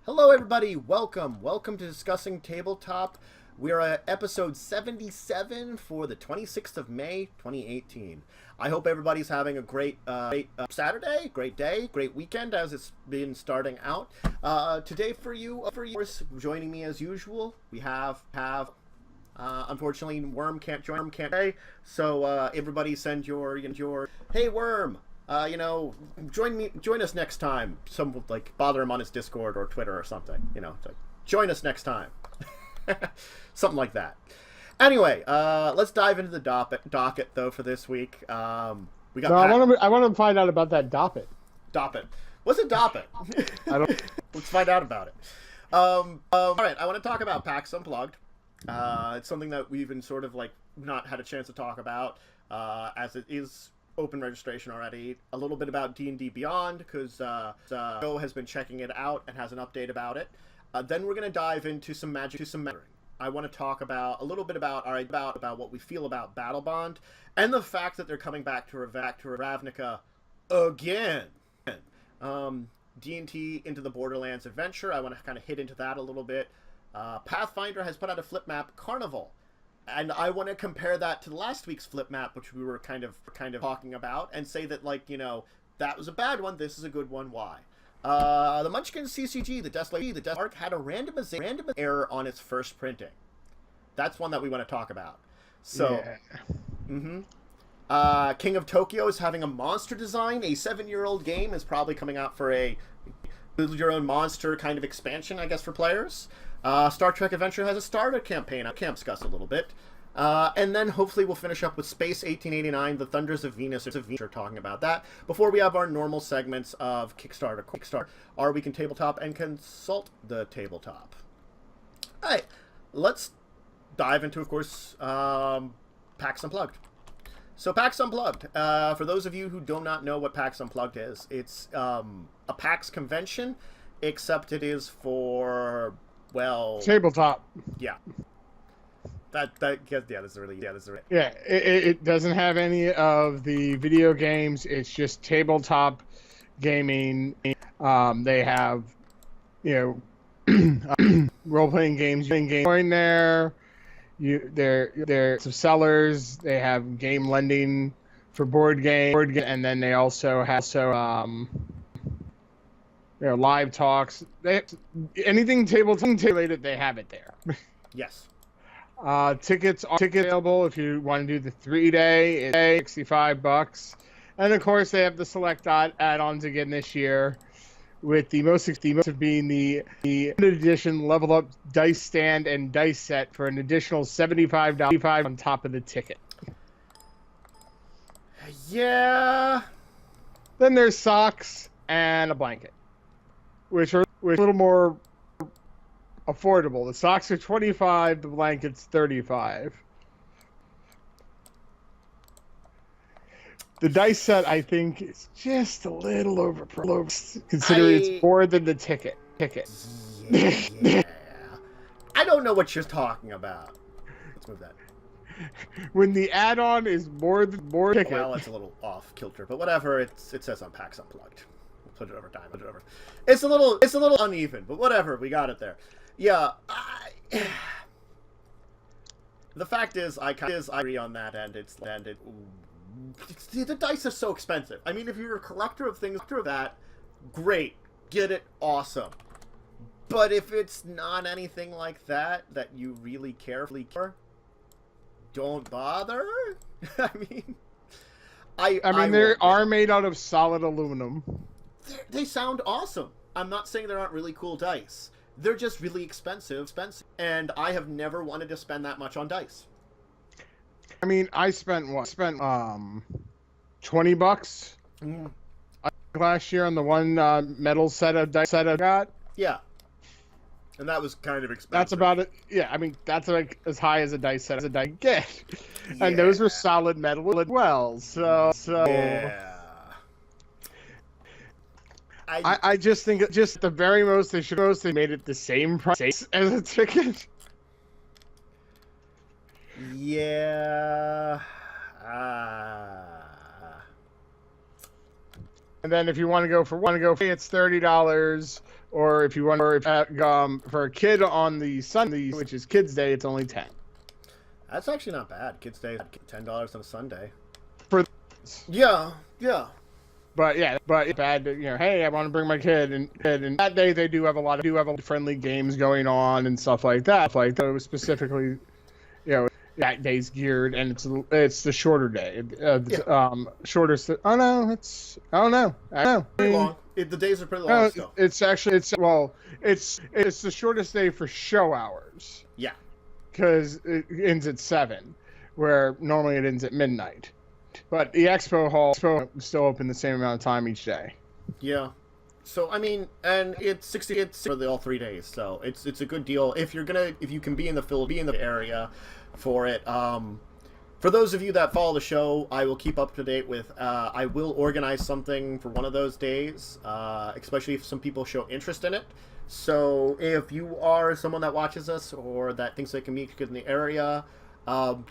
Hello everybody, welcome to Discussing Tabletop. We're at episode 77 for the 26th of May, 2018. I hope everybody's having a great Saturday, great day, great weekend as it's been starting out. Today for you, joining me as usual, we have unfortunately Worm can't join today, so everybody send your hey Worm, join us next time. Some bother him on his Discord or Twitter or something. Join us next time. Something like that. Anyway, let's dive into the docket though for this week. We got. No, I want to find out about that docket. Docket. What's a docket? I don't. Let's find out about it. All right, I want to talk about PAX Unplugged. It's something that we've been sort of not had a chance to talk about, as it is open registration already. A little bit about D&D Beyond, because Joe has been checking it out and has an update about it. Then we're going to dive into some magic, I want to talk about a little bit about what we feel about Battlebond, and the fact that they're coming back to Ravnica again. D&T into the Boarderlands adventure. I want to kind of hit into that a little bit. Pathfinder has put out a flip map, Carnival. And I want to compare that to last week's flip map, which we were kind of talking about, and say that that was a bad one. This is a good one. Why? The Munchkin CCG, the Desolation, the Blarg had a random error on its first printing. That's one that we want to talk about. So, yeah. King of Tokyo is having a monster design. A 7-year-old game is probably coming out for a build your own monster kind of expansion, I guess, for players. Star Trek Adventure has a starter campaign. I can't discuss a little bit. And then hopefully we'll finish up with Space 1889, The Thunders of Venus. We're talking about that before we have our normal segments of Kickstarter, our Week in Tabletop, and Consult the Tabletop. All right, let's dive into, of course, PAX Unplugged. So PAX Unplugged, for those of you who do not know what PAX Unplugged is, it's a PAX convention, except it is for, well, tabletop. Yeah. It doesn't have any of the video games. It's just tabletop gaming. They have, role-playing games. Join there. They're some sellers. They have game lending for board game, and then they also have live talks. Anything tabletop related, they have it there. Yes. Tickets available if you want to do the 3-day. It's $65, and of course they have the select add-ons again this year, with the most being the edition level up dice stand and dice set for an additional $75 on top of the ticket. Yeah. Then there's socks and a blanket, which are a little more affordable. The socks are $25, the blanket's $35. The dice set, I think, is just a little overpriced, considering it's more than the ticket. Yeah. I don't know what you're talking about. Let's move that. When the add-on is more ticket. Well, it's a little off kilter, but whatever. It says on PAX Unplugged. We'll put it over time. It's a little uneven, but whatever. We got it there. Yeah, the fact is, I agree on that end. The dice are so expensive. I mean, if you're a collector of things, great, get it, awesome. But if it's not anything like that you really carefully care, don't bother. I mean, they are made out of solid aluminum. They sound awesome. I'm not saying there aren't really cool dice. They're just really expensive, and I have never wanted to spend that much on dice. I mean, I spent $20 last year on the one metal set of dice I got. Yeah, and that was kind of expensive. That's about it. Yeah, I mean, that's as high as a dice set as a die get, and those were solid metal as well. So yeah. I just think just at the very most they made it the same price as a ticket. Yeah. And then if you want to go for it's $30. Or if you want for a kid on the Sunday, which is Kids Day, it's only $10. That's actually not bad. Kids Day, $10 on a Sunday. Yeah. But it's bad to, hey, I want to bring my kid, and that day they do have a lot of friendly games going on and stuff like that. Like it was specifically, that day's geared, and it's the shorter day. Shortest. I don't know. Pretty long. The days are pretty long still. It's the shortest day for show hours. Yeah. Because it ends at 7, where normally it ends at midnight. But the expo hall is still open the same amount of time each day. Yeah. So I mean, and it's for all 3 days, so it's a good deal if you can be in the area for it. For those of you that follow the show, I will keep up to date with. I will organize something for one of those days, especially if some people show interest in it. So if you are someone that watches us or that thinks they can meet you in the area,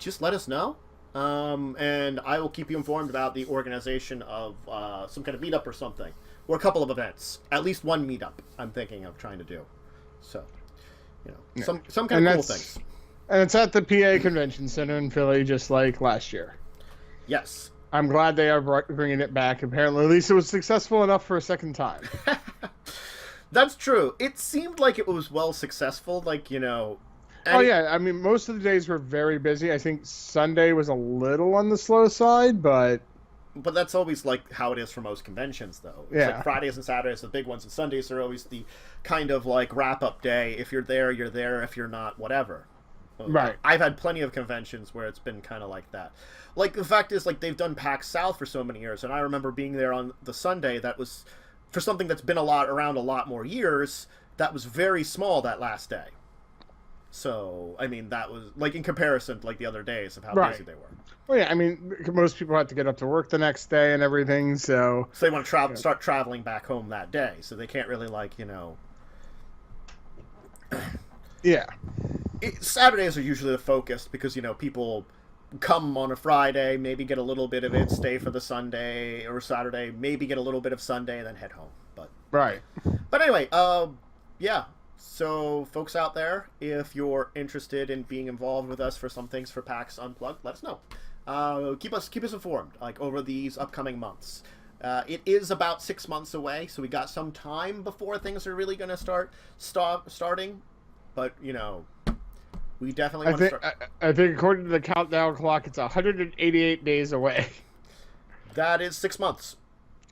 just let us know. And I will keep you informed about the organization of some kind of meetup or something, or a couple of events. At least one meetup I'm thinking of trying to do. So, some kind of cool things. And it's at the PA Convention Center in Philly, just like last year. Yes. I'm glad they are bringing it back. Apparently, at least it was successful enough for a second time. That's true. It seemed like it was well successful, I mean, most of the days were very busy. I think Sunday was a little on the slow side, but that's always like how it is for most conventions, though. It's like Fridays and Saturdays, the big ones, and Sundays are always the kind of like wrap-up day. If you're there, you're there. If you're not, whatever. Right. I've had plenty of conventions where it's been kind of like that. Like, the fact is, like, they've done PAX South for so many years, and I remember being there on the Sunday that was, for something that's been around a lot more years, that was very small that last day. So, I mean, that was, like, in comparison to, like, the other days of how busy they were. Well, yeah, I mean, most people have to get up to work the next day and everything, so... So they want to start traveling back home that day, so they can't really, Yeah. Saturdays are usually the focus because, people come on a Friday, maybe get a little bit of it, stay for the Sunday, or Saturday, maybe get a little bit of Sunday, and then head home. Right. But anyway, yeah. So, folks out there, if you're interested in being involved with us for some things for PAX Unplugged, let us know. Keep us informed, over these upcoming months. It is about 6 months away, so we got some time before things are really going to starting. But, we definitely want to start. I think according to the countdown clock, it's 188 days away. That is 6 months.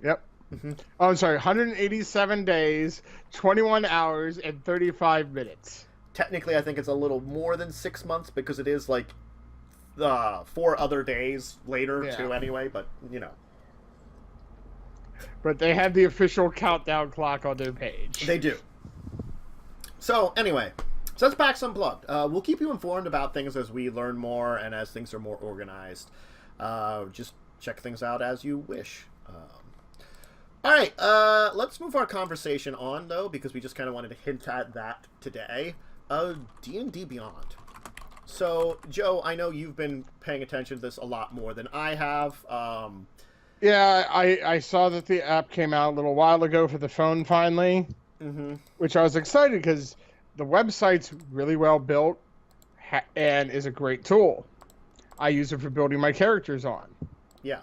Yep. Mm-hmm. Oh, I'm sorry, 187 days, 21 hours, and 35 minutes. Technically, I think it's a little more than 6 months because it is 4 other days later too anyway, but, But they have the official countdown clock on their page. They do. So, anyway, so that's PAX Unplugged. We'll keep you informed about things as we learn more and as things are more organized. Just check things out as you wish. All right, let's move our conversation on, though, because we just kind of wanted to hint at that today. D&D Beyond. So, Joe, I know you've been paying attention to this a lot more than I have. Yeah, I saw that the app came out a little while ago for the phone finally, which I was excited because the website's really well built and is a great tool. I use it for building my characters on. Yeah.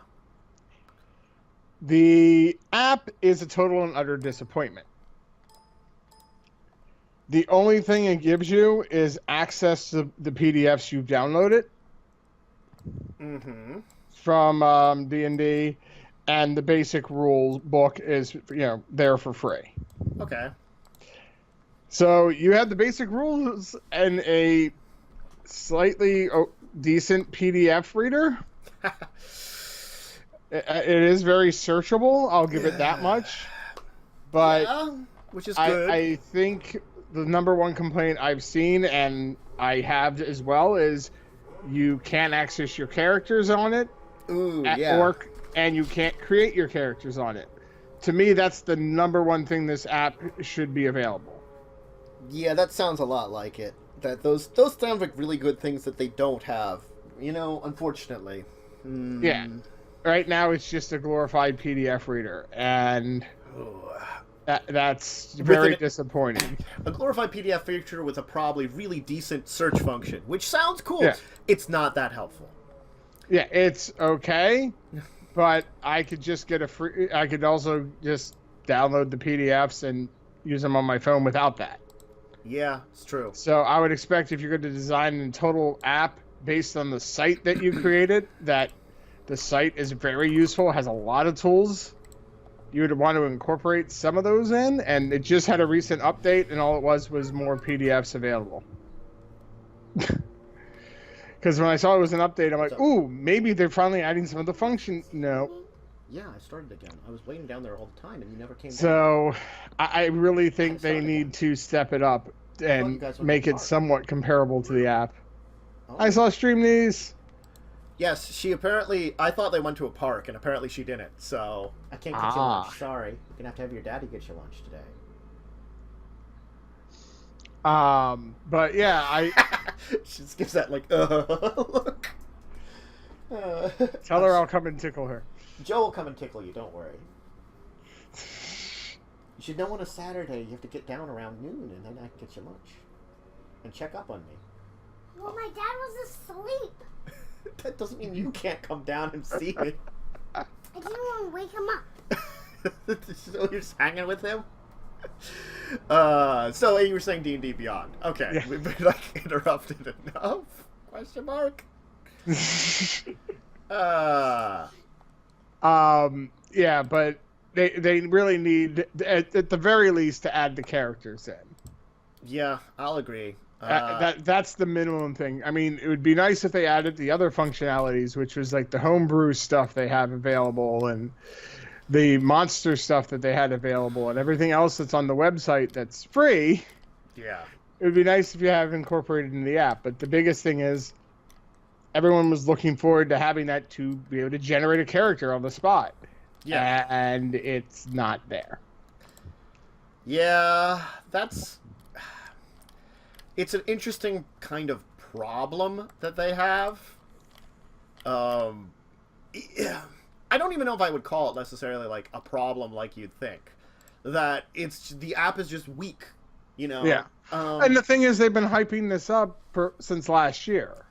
The app is a total and utter disappointment. The only thing it gives you is access to the PDFs you've downloaded from D&D, and the basic rules book is there for free. Okay. So you have the basic rules and a slightly decent PDF reader. It is very searchable. I'll give it that much. But which is good. I think the number one complaint I've seen, and I have as well, is you can't access your characters on it at work, and you can't create your characters on it. To me, that's the number one thing this app should be available. Yeah, that sounds a lot like it. That those sound like really good things that they don't have. Unfortunately. Yeah. right now it's just a glorified PDF reader, and that's very disappointing. A glorified PDF feature with a probably really decent search function, which sounds cool. Yeah. It's not that helpful. Yeah, it's okay, but I could just get I could also just download the PDFs and use them on my phone without that. Yeah, it's true. So I would expect if you're going to design a total app based on the site that you created, that the site is very useful, has a lot of tools. You would want to incorporate some of those in, and it just had a recent update, and all it was more PDFs available. Because when I saw it was an update, I'm like, ooh, maybe they're finally adding some of the function. No. Yeah, I started again. I was waiting down there all the time, and you never came down. So I really think they need to step it up and make it somewhat comparable to the app. Oh. I saw Stream These. Yes, she apparently... I thought they went to a park, and apparently she didn't. So I can't get you lunch. Sorry. You're going to have your daddy get you lunch today. But yeah, She just gives that, like, look. Tell her I'll come and tickle her. Joe will come and tickle you, don't worry. You should know on a Saturday you have to get down around noon, and then I can get you lunch. And check up on me. Well, my dad was asleep. That doesn't mean you can't come down and see me. I didn't want to wake him up. So you're just hanging with him? So you were saying D&D Beyond. Okay, yeah. We've been, like, interrupted enough? Question mark? Yeah, but they really need, at the very least, to add the characters in. Yeah, I'll agree. That's the minimum thing. I mean, it would be nice if they added the other functionalities, which was like the homebrew stuff they have available and the monster stuff that they had available and everything else that's on the website that's free. Yeah. It would be nice if you have incorporated in the app. But the biggest thing is everyone was looking forward to having that to be able to generate a character on the spot. Yeah. And it's not there. Yeah, it's an interesting kind of problem that they have. Yeah. I don't even know if I would call it necessarily like a problem like you'd think. That the app is just weak, you know? Yeah. And the thing is, they've been hyping this up since last year.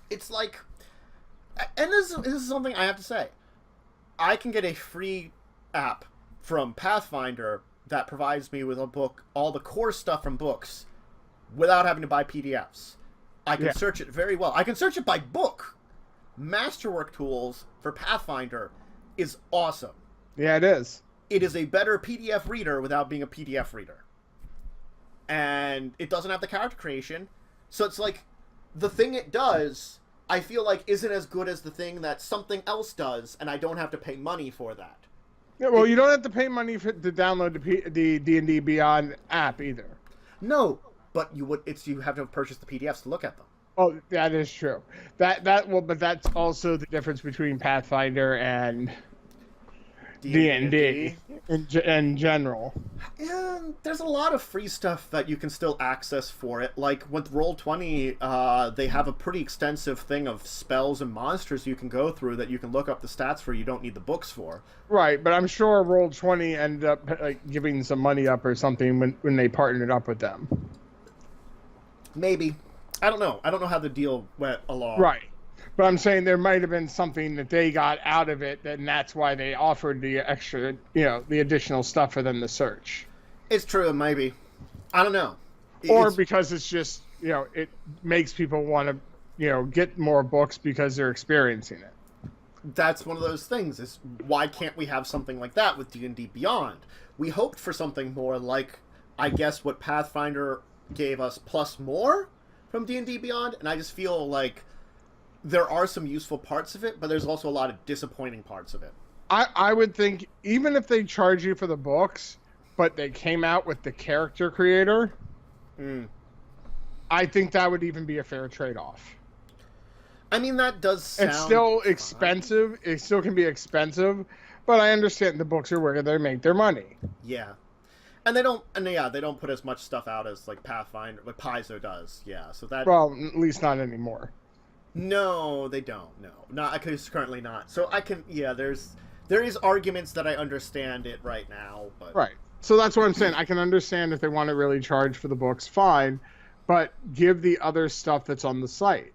It's like, and this is something I have to say. I can get a free app from Pathfinder that provides me with a book, all the core stuff from books, without having to buy PDFs. I can search it very well. I can search it by book. Masterwork tools for Pathfinder is awesome. Yeah, it is. It is a better PDF reader without being a PDF reader. And it doesn't have the character creation. So it's like, the thing it does, I feel like isn't as good as the thing that something else does, and I don't have to pay money for that. Yeah, well, you don't have to pay money to download the D&D Beyond app either. No, but you have to purchase the PDFs to look at them. Oh, that is true. But that's also the difference between Pathfinder and D&D in general. Yeah, there's a lot of free stuff that you can still access for it. Like with Roll20, they have a pretty extensive thing of spells and monsters you can go through that you can look up the stats for. You don't need the books for. Right, but I'm sure Roll20 ended up giving some money up or something when they partnered up with them. Maybe. I don't know. I don't know how the deal went along. Right. But I'm saying there might have been something that they got out of it, and that's why they offered the extra, the additional stuff for them to search. It's true, maybe. I don't know. Or because it's just, it makes people want to, get more books because they're experiencing it. That's one of those things, is why can't we have something like that with D&D Beyond? We hoped for something more like, I guess, what Pathfinder gave us plus more from D&D Beyond, and I just feel like there are some useful parts of it, but there's also a lot of disappointing parts of it. I would think, even if they charge you for the books, but they came out with the character creator, I think that would even be a fair trade-off. I mean, that does sound... It's still expensive. It still can be expensive, but I understand the books are where they make their money. Yeah. And they don't put as much stuff out as like Pathfinder, like Paizo does. Yeah, so that... Well, at least not anymore. No, they don't. No, not because currently not. So I can. Yeah, there is arguments that I understand it right now, but Right. So that's what I'm saying. I can understand if they want to really charge for the books, fine, but give the other stuff that's on the site.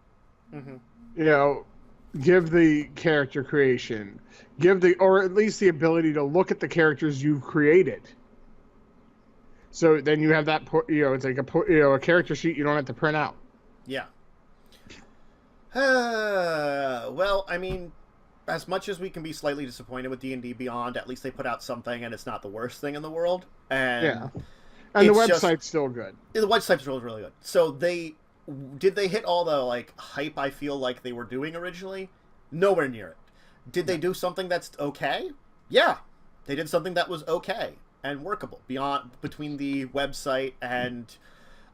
Mm-hmm. You know, give the character creation, or at least the ability to look at the characters you've created. So then you have that, it's like a character sheet you don't have to print out. Yeah. Well, I mean, as much as we can be slightly disappointed with D&D Beyond, at least they put out something, and it's not the worst thing in the world. And yeah, and the website's still good. The website's really, really good. So did they hit all the hype I feel like they were doing originally? Nowhere near it. Did they do something that's okay? Yeah, they did something that was okay and workable between the website and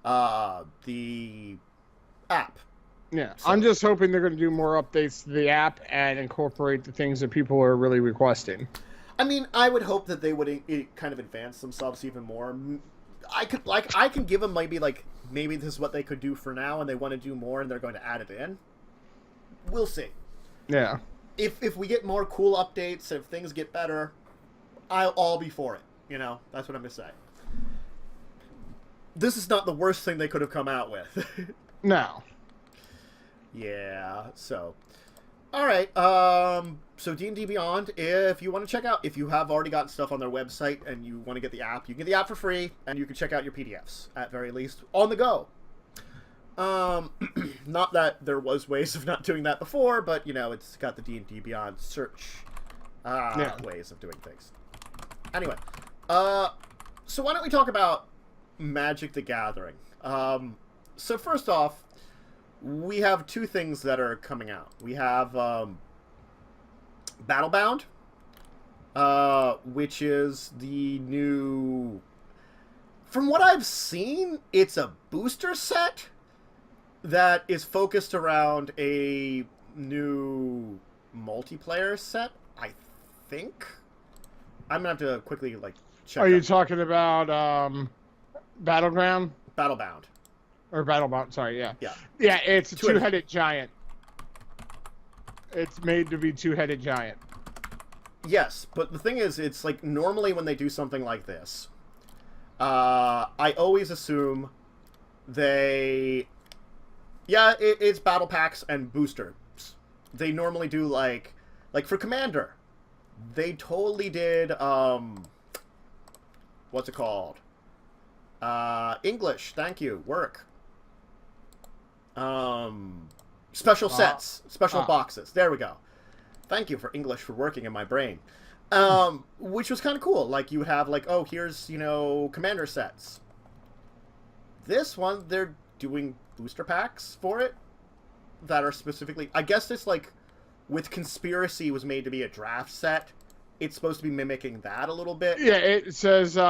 the app. Yeah, so. I'm just hoping they're going to do more updates to the app and incorporate the things that people are really requesting. I mean, I would hope that they would kind of advance themselves even more. I can give them maybe this is what they could do for now, and they want to do more, and they're going to add it in. We'll see. Yeah. If we get more cool updates, if things get better, I'll be for it. You know, that's what I'm going to say. This is not the worst thing they could have come out with. No. Yeah, so. Alright, so D&D Beyond, if you want to check out, if you have already gotten stuff on their website and you want to get the app, you can get the app for free, and you can check out your PDFs, at very least, on the go. Not that there was ways of not doing that before, but, it's got the D&D Beyond search ways of doing things. Anyway, so why don't we talk about Magic the Gathering? So first off, we have two things that are coming out. We have Battlebond, which is the new... From what I've seen, it's a booster set that is focused around a new multiplayer set, I think. I'm going to have to quickly, check. Are you talking about Battleground? Battlebound. Or Battlebond, sorry, yeah. Yeah. Yeah, it's a two-headed giant. It's made to be two-headed giant. Yes, but the thing is, it's normally when they do something like this, I always assume they... Yeah, it's battle packs and boosters. They normally do, like for Commander, they totally did, what's it called? English, thank you, work. Special sets, special boxes. There we go. Thank you for English for working in my brain. Which was kind of cool. You would have oh, here's, Commander sets. This one, they're doing booster packs for it that are specifically, I guess it's with Conspiracy was made to be a draft set. It's supposed to be mimicking that a little bit. Yeah, it says you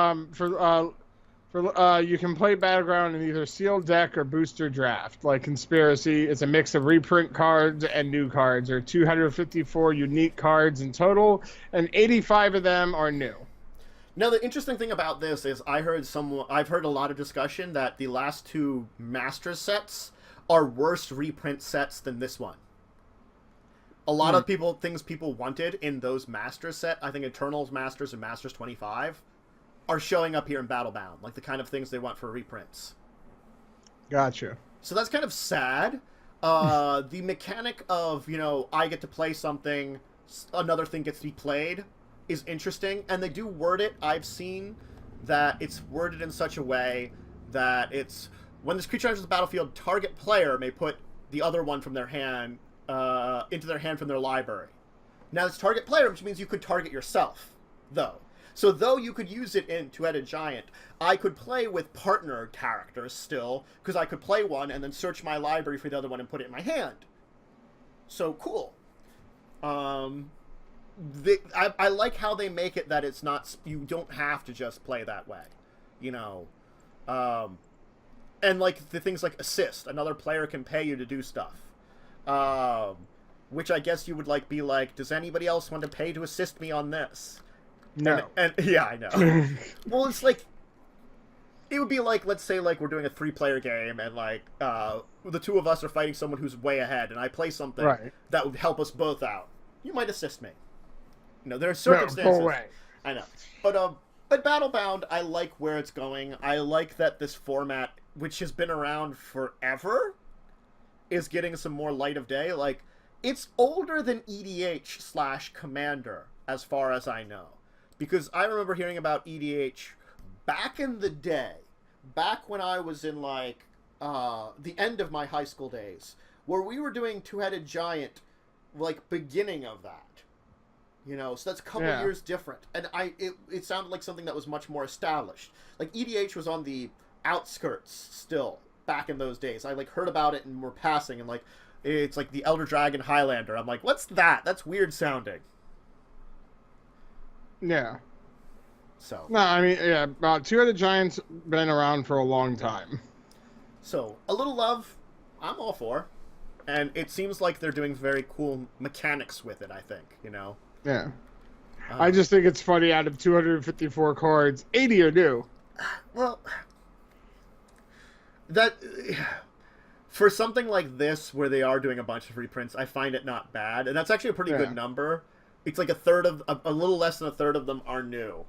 can play Battleground in either sealed deck or booster draft. Like Conspiracy, it's a mix of reprint cards and new cards. There are 254 unique cards in total, and 85 of them are new. Now, the interesting thing about this is I've heard a lot of discussion that the last two Masters sets are worse reprint sets than this one. A lot of things people wanted in those Masters set, I think Eternals Masters and Masters 25, are showing up here in Battlebound, the kind of things they want for reprints. Gotcha. So that's kind of sad. The mechanic of, I get to play something, another thing gets to be played, is interesting, and they do word it. I've seen that it's worded in such a way that it's, when this creature enters the battlefield, target player may put the other one from their hand, into their hand from their library. Now, it's target player, which means you could target yourself, though. So though you could use it in Two-Headed Giant, I could play with partner characters still, because I could play one and then search my library for the other one and put it in my hand. So cool. I like how they make it that it's not, you don't have to just play that way, and the things like assist, another player can pay you to do stuff, which I guess you would be does anybody else want to pay to assist me on this? No. And yeah, I know. Well, it's it would be like, let's say, like, we're doing a 3-player game, and, like, the two of us are fighting someone who's way ahead, and I play something that would help us both out. You might assist me. You know, there are circumstances. No, go away. I know. But Battlebound, I like where it's going. I like that this format, which has been around forever, is getting some more light of day. Like, it's older than EDH/Commander, as far as I know. Because I remember hearing about EDH back in the day, back when I was in, like, the end of my high school days, where we were doing Two-Headed Giant, like, beginning of that. You know, so that's a couple years different. And it sounded like something that was much more established. Like, EDH was on the outskirts still, back in those days. I, like, heard about it and were passing, and, like, it's like the Elder Dragon Highlander. I'm like, what's that? That's weird sounding. Yeah. So. No, I mean, yeah, Two-Headed Giant's been around for a long time. So, a little love, I'm all for. And it seems like they're doing very cool mechanics with it, I think, you know? Yeah. I just think it's funny, out of 254 cards, 80 are new. Well, that... For something like this, where they are doing a bunch of reprints, I find it not bad. And that's actually a pretty good number. It's like a little less than a third of them are new.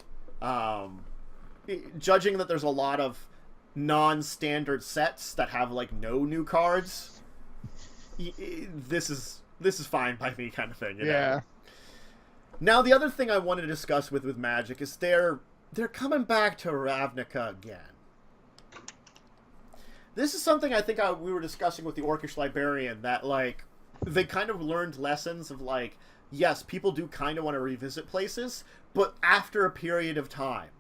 Judging that there's a lot of non-standard sets that have, like, no new cards, this is fine by me, kind of thing, you know? Now, the other thing I wanted to discuss with Magic is they're coming back to Ravnica again. This is something I think we were discussing with the Orcish Librarian, that, like, they kind of learned lessons of, like, yes, people do kind of want to revisit places, but after a period of time.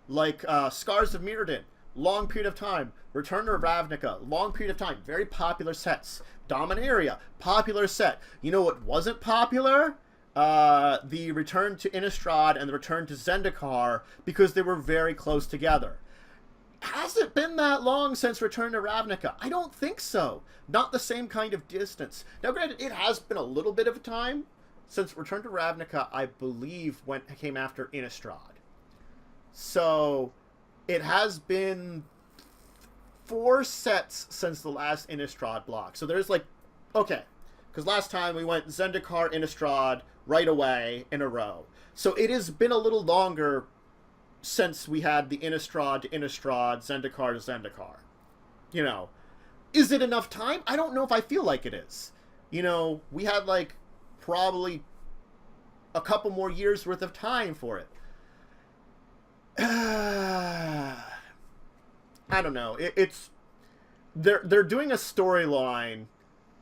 Like, Scars of Mirrodin, long period of time. Return to Ravnica, long period of time. Very popular sets. Dominaria, popular set. You know what wasn't popular? The return to Innistrad and the return to Zendikar, because they were very close together. Has it been that long since Return to Ravnica? I don't think so. Not the same kind of distance. Now, granted, it has been a little bit of a time since Return to Ravnica, I believe, came after Innistrad. So, it has been 4 sets since the last Innistrad block. So there's, like, okay, because last time we went Zendikar, Innistrad right away in a row. So it has been a little longer since we had the Innistrad to Innistrad, Zendikar to Zendikar. You know, is it enough time? I don't know if I feel like it is. You know, we had, like, probably a couple more years worth of time for it. I don't know. They're doing a storyline,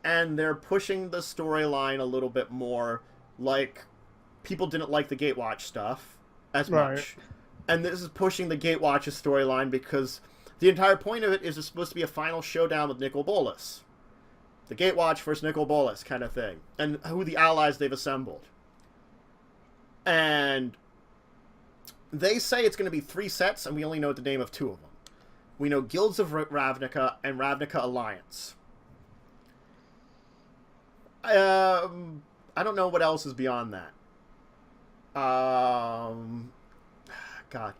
and they're pushing the storyline a little bit more. Like, people didn't like the Gatewatch stuff as much. And this is pushing the Gatewatch's storyline because the entire point of it is it's supposed to be a final showdown with Nicol Bolas. The Gatewatch versus Nicol Bolas kind of thing. And who the allies they've assembled. And they say it's going to be 3 sets, and we only know the name of 2 of them. We know Guilds of Ravnica and Ravnica Alliance. I don't know what else is beyond that. God.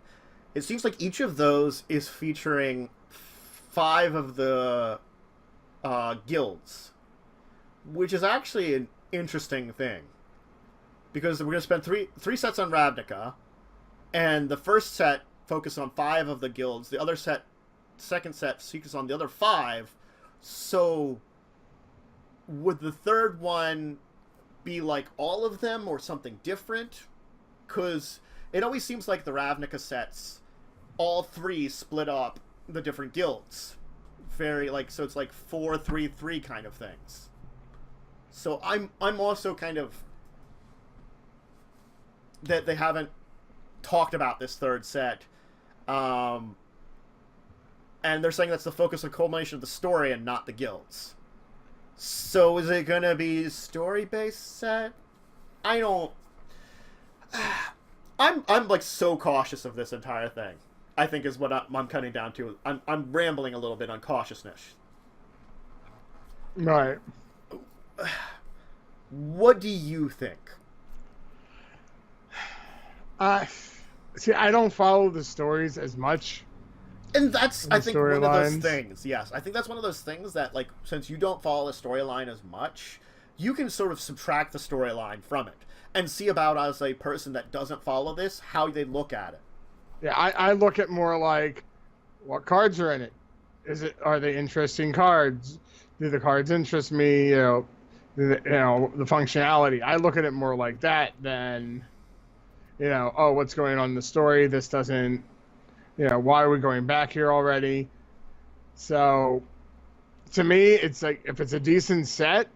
It seems like each of those is featuring 5 of the guilds, which is actually an interesting thing. Because we're going to spend 3 sets on Ravnica, and the first set focuses on 5 of the guilds, the other second set focuses on the other 5, so would the third one be like all of them or something different? Because it always seems like the Ravnica sets, all 3 split up the different guilds. Very, like, so it's like 4-3-3 kind of things. So I'm also kind of that they haven't talked about this third set. And they're saying that's the focus and culmination of the story and not the guilds. So is it going to be a story-based set? I don't... I'm like so cautious of this entire thing. I think is what I'm cutting down to. I'm rambling a little bit on cautiousness. Right. What do you think? See, I don't follow the stories as much And that's, I think, one of those storylines. things. Yes, I think that's one of those things that, like, since you don't follow the storyline as much, you can sort of subtract the storyline from it and see about, as a person that doesn't follow this, how they look at it. Yeah, I look at more like what cards are in it. Are they interesting cards? Do the cards interest me? The functionality. I look at it more like that than, oh, what's going on in the story? This doesn't, why are we going back here already? So, to me, it's like, if it's a decent set,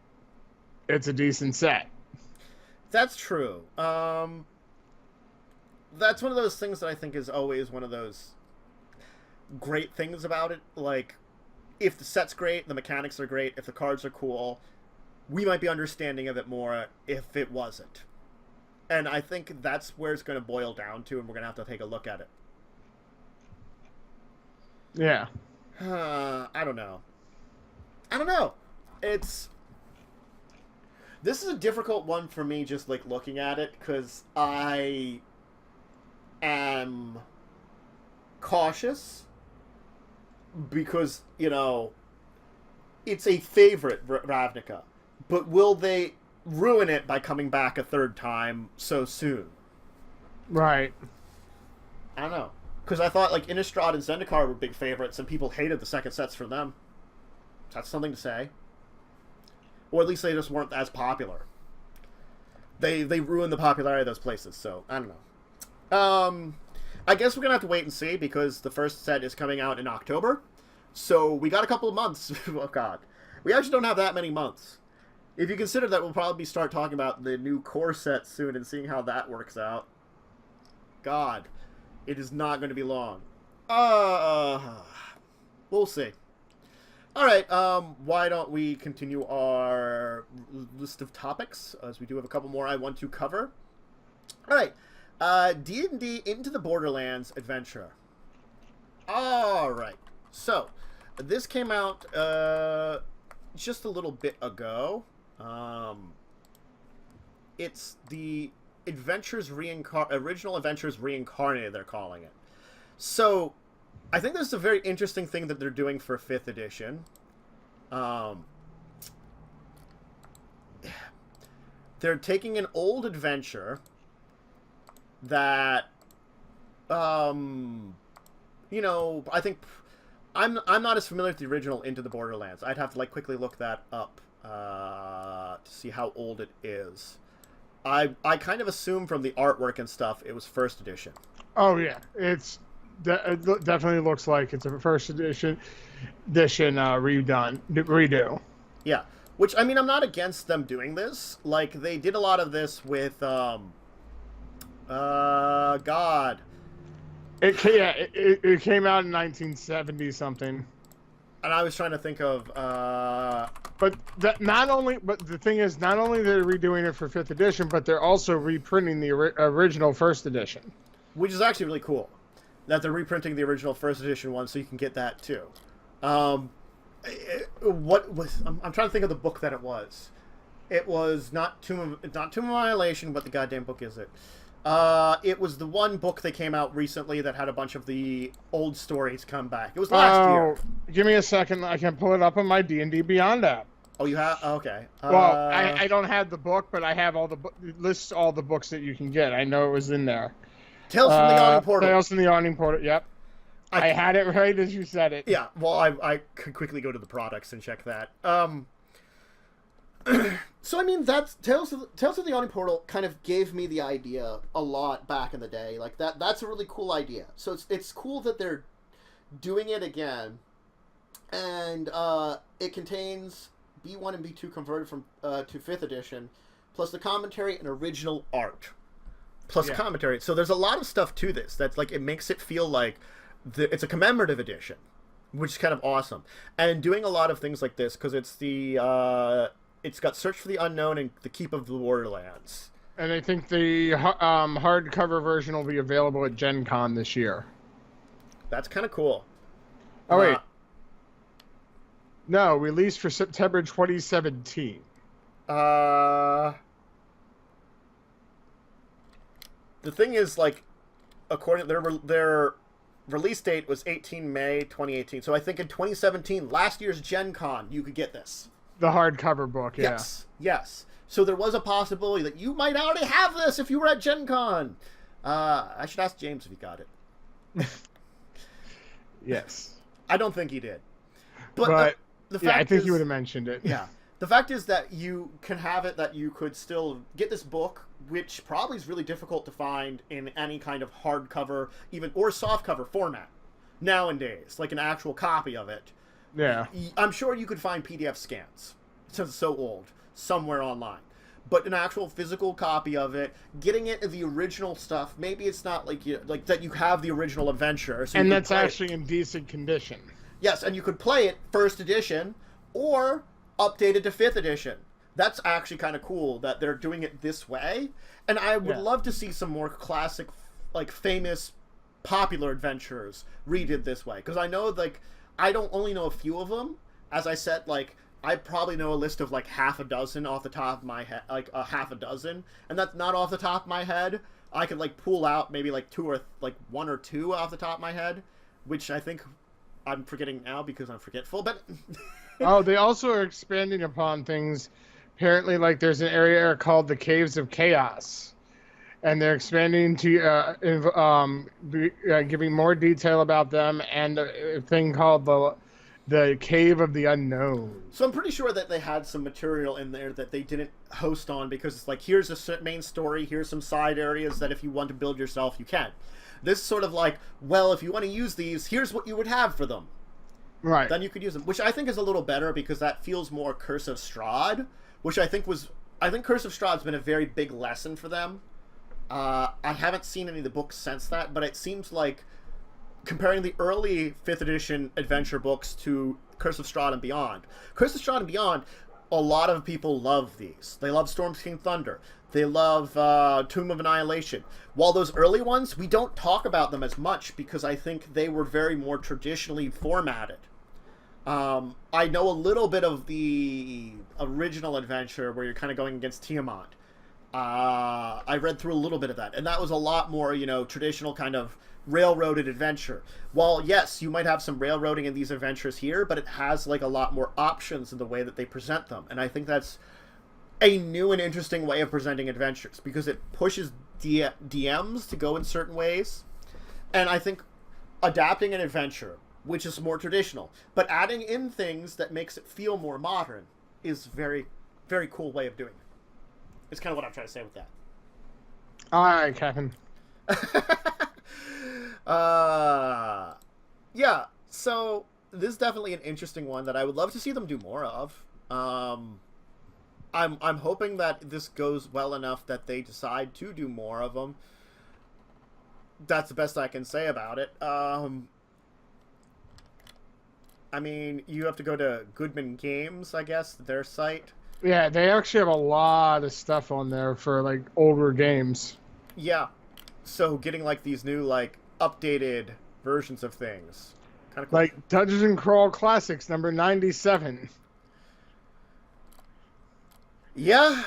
it's a decent set. That's true. That's one of those things that I think is always one of those great things about it. Like, if the set's great, the mechanics are great, if the cards are cool, we might be understanding of it more if it wasn't. And I think that's where it's going to boil down to, and we're going to have to take a look at it. Yeah. I don't know. This is a difficult one for me, just, like, looking at it, because I am cautious because, it's a favorite, Ravnica. But will they ruin it by coming back a third time so soon? Right. I don't know. Because I thought, like, Innistrad and Zendikar were big favorites, and people hated the second sets for them. That's something to say. Or at least they just weren't as popular. They ruined the popularity of those places, so I don't know. I guess we're going to have to wait and see, because the first set is coming out in October. So we got a couple of months. Oh, God. We actually don't have that many months. If you consider that, we'll probably start talking about the new core set soon and seeing how that works out. God. It is not going to be long. We'll see. Alright, why don't we continue our list of topics, as we do have a couple more I want to cover. Alright, D&D Into the Borderlands adventure. Alright, so, this came out, just a little bit ago. It's the Original Adventures Reincarnated, they're calling it. So, I think this is a very interesting thing that they're doing for 5th edition. They're taking an old adventure that, I think I'm not as familiar with the original Into the Borderlands. I'd have to, like, quickly look that up to see how old it is. I kind of assume from the artwork and stuff it was 1st edition. Oh yeah, it definitely looks like it's a 1st edition redo. Yeah, which, I mean, I'm not against them doing this. Like, they did a lot of this with God. It came out in 1970 something. And I was trying to think of But the thing is, not only they're redoing it for 5th edition, but they're also reprinting the original 1st edition. Which is actually really cool. That they're reprinting the original 1st edition one, so you can get that too. I'm trying to think of the book that it was. It was not Tomb of Annihilation. What the goddamn book is it? It was the one book that came out recently that had a bunch of the old stories come back. It was last year. Give me a second. I can pull it up on my D&D Beyond app. Oh, you have? Okay. Well, I don't have the book, but I have lists all the books that you can get. I know it was in there. Tales from the Yawning Portal. Tales from the Yawning Portal, yep. I had it right as you said it. Yeah, well, I could quickly go to the products and check that. So, I mean, that's Tales of the Yawning Portal kind of gave me the idea a lot back in the day. Like, that's a really cool idea. So it's cool that they're doing it again. And it contains B1 and B2 converted from to 5th edition, plus the commentary and original art. Plus commentary. So there's a lot of stuff to this that's like, it makes it feel like it's a commemorative edition, which is kind of awesome. And doing a lot of things like this, because it's it's got Search for the Unknown and The Keep of the Borderlands. And I think the hardcover version will be available at Gen Con this year. That's kind of cool. Oh, wait. No, released for September 2017. The thing is, like, according they're release date was 18 May 2018. So I think in 2017, last year's Gen Con, you could get this. The hardcover book, yeah. Yes. So there was a possibility that you might already have this if you were at Gen Con. I should ask James if he got it. Yes. I don't think he did. But the fact I think is, you would have mentioned it. Yeah. The fact is that you can have it that you could still get this book, which probably is really difficult to find in any kind of hardcover, even or softcover format nowadays, like an actual copy of it. Yeah. I'm sure you could find PDF scans, since it's so old, somewhere online. But an actual physical copy of it, getting it in the original stuff, maybe it's not like that you have the original adventure. So and that's actually in decent condition. Yes, and you could play it first edition or updated to 5th edition. That's actually kind of cool that they're doing it this way. And I would love to see some more classic, like famous, popular adventures redid this way. Because I know, like, I don't only know a few of them. As I said, like, I probably know a list of like half a dozen off the top of my head, like a half a dozen. And that's not off the top of my head. I could like pull out maybe like one or two off the top of my head, which I think I'm forgetting now because I'm forgetful, but... Oh, they also are expanding upon things. Apparently, like, there's an area called the Caves of Chaos. And they're expanding to giving more detail about them and a thing called the Cave of the Unknown. So I'm pretty sure that they had some material in there that they didn't host on because it's like, here's a main story, here's some side areas that if you want to build yourself, you can. This is sort of like, well, if you want to use these, here's what you would have for them. Right. Then you could use them, which I think is a little better because that feels more Curse of Strahd, which I think Curse of Strahd's been a very big lesson for them. I haven't seen any of the books since that, but it seems like comparing the early 5th edition adventure books to Curse of Strahd and Beyond. Curse of Strahd and Beyond, a lot of people love these. They love Storm King Thunder. They love Tomb of Annihilation. While those early ones, we don't talk about them as much because I think they were very more traditionally formatted. I know a little bit of the original adventure where you're kind of going against Tiamat. I read through a little bit of that, and that was a lot more, traditional kind of railroaded adventure. While, yes, you might have some railroading in these adventures here, but it has, like, a lot more options in the way that they present them, and I think that's a new and interesting way of presenting adventures, because it pushes DMs to go in certain ways, and I think adapting an adventure, which is more traditional, but adding in things that makes it feel more modern is very, very cool way of doing it. It's kind of what I'm trying to say with that. All right, Kevin. Yeah, so this is definitely an interesting one that I would love to see them do more of. I'm hoping that this goes well enough that they decide to do more of them. That's the best I can say about it. I mean, you have to go to Goodman Games, I guess, their site. Yeah, they actually have a lot of stuff on there for, like, older games. Yeah. So getting, like, these new, like, updated versions of things. Kind of cool. Like Dungeons and Crawl Classics number 97. Yeah.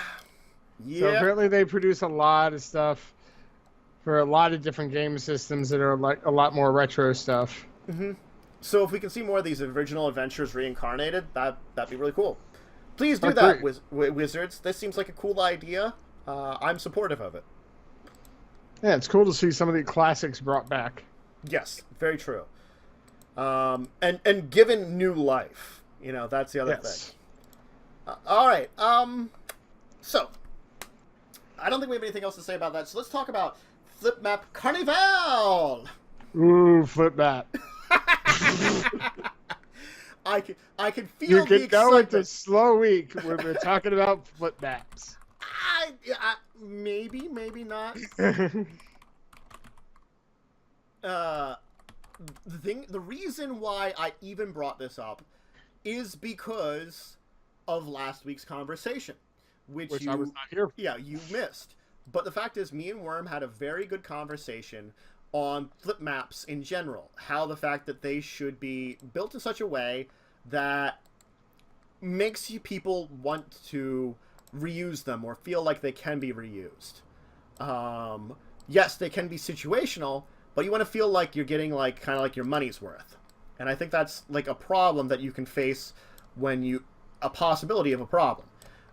So apparently they produce a lot of stuff for a lot of different game systems that are, like, a lot more retro stuff. Mm-hmm. So if we can see more of these original adventures reincarnated, that'd be really cool. Please do that, Wizards. This seems like a cool idea. I'm supportive of it. Yeah, it's cool to see some of the classics brought back. Yes, very true. And given new life. That's the other thing. All right. So, I don't think we have anything else to say about that. So let's talk about Flip Map Carnival! Ooh, Flip Map. I can feel you the can excitement. go into slow week when we're talking about flip maps. Maybe not. The reason why I even brought this up is because of last week's conversation, which I was not here. Yeah, you missed. But the fact is, me and Worm had a very good conversation on flip maps in general. How the fact that they should be built in such a way that makes people want to reuse them or feel like they can be reused. Yes, they can be situational, but you want to feel like you're getting like kind of like your money's worth. And I think that's like a problem that you can face when a possibility of a problem.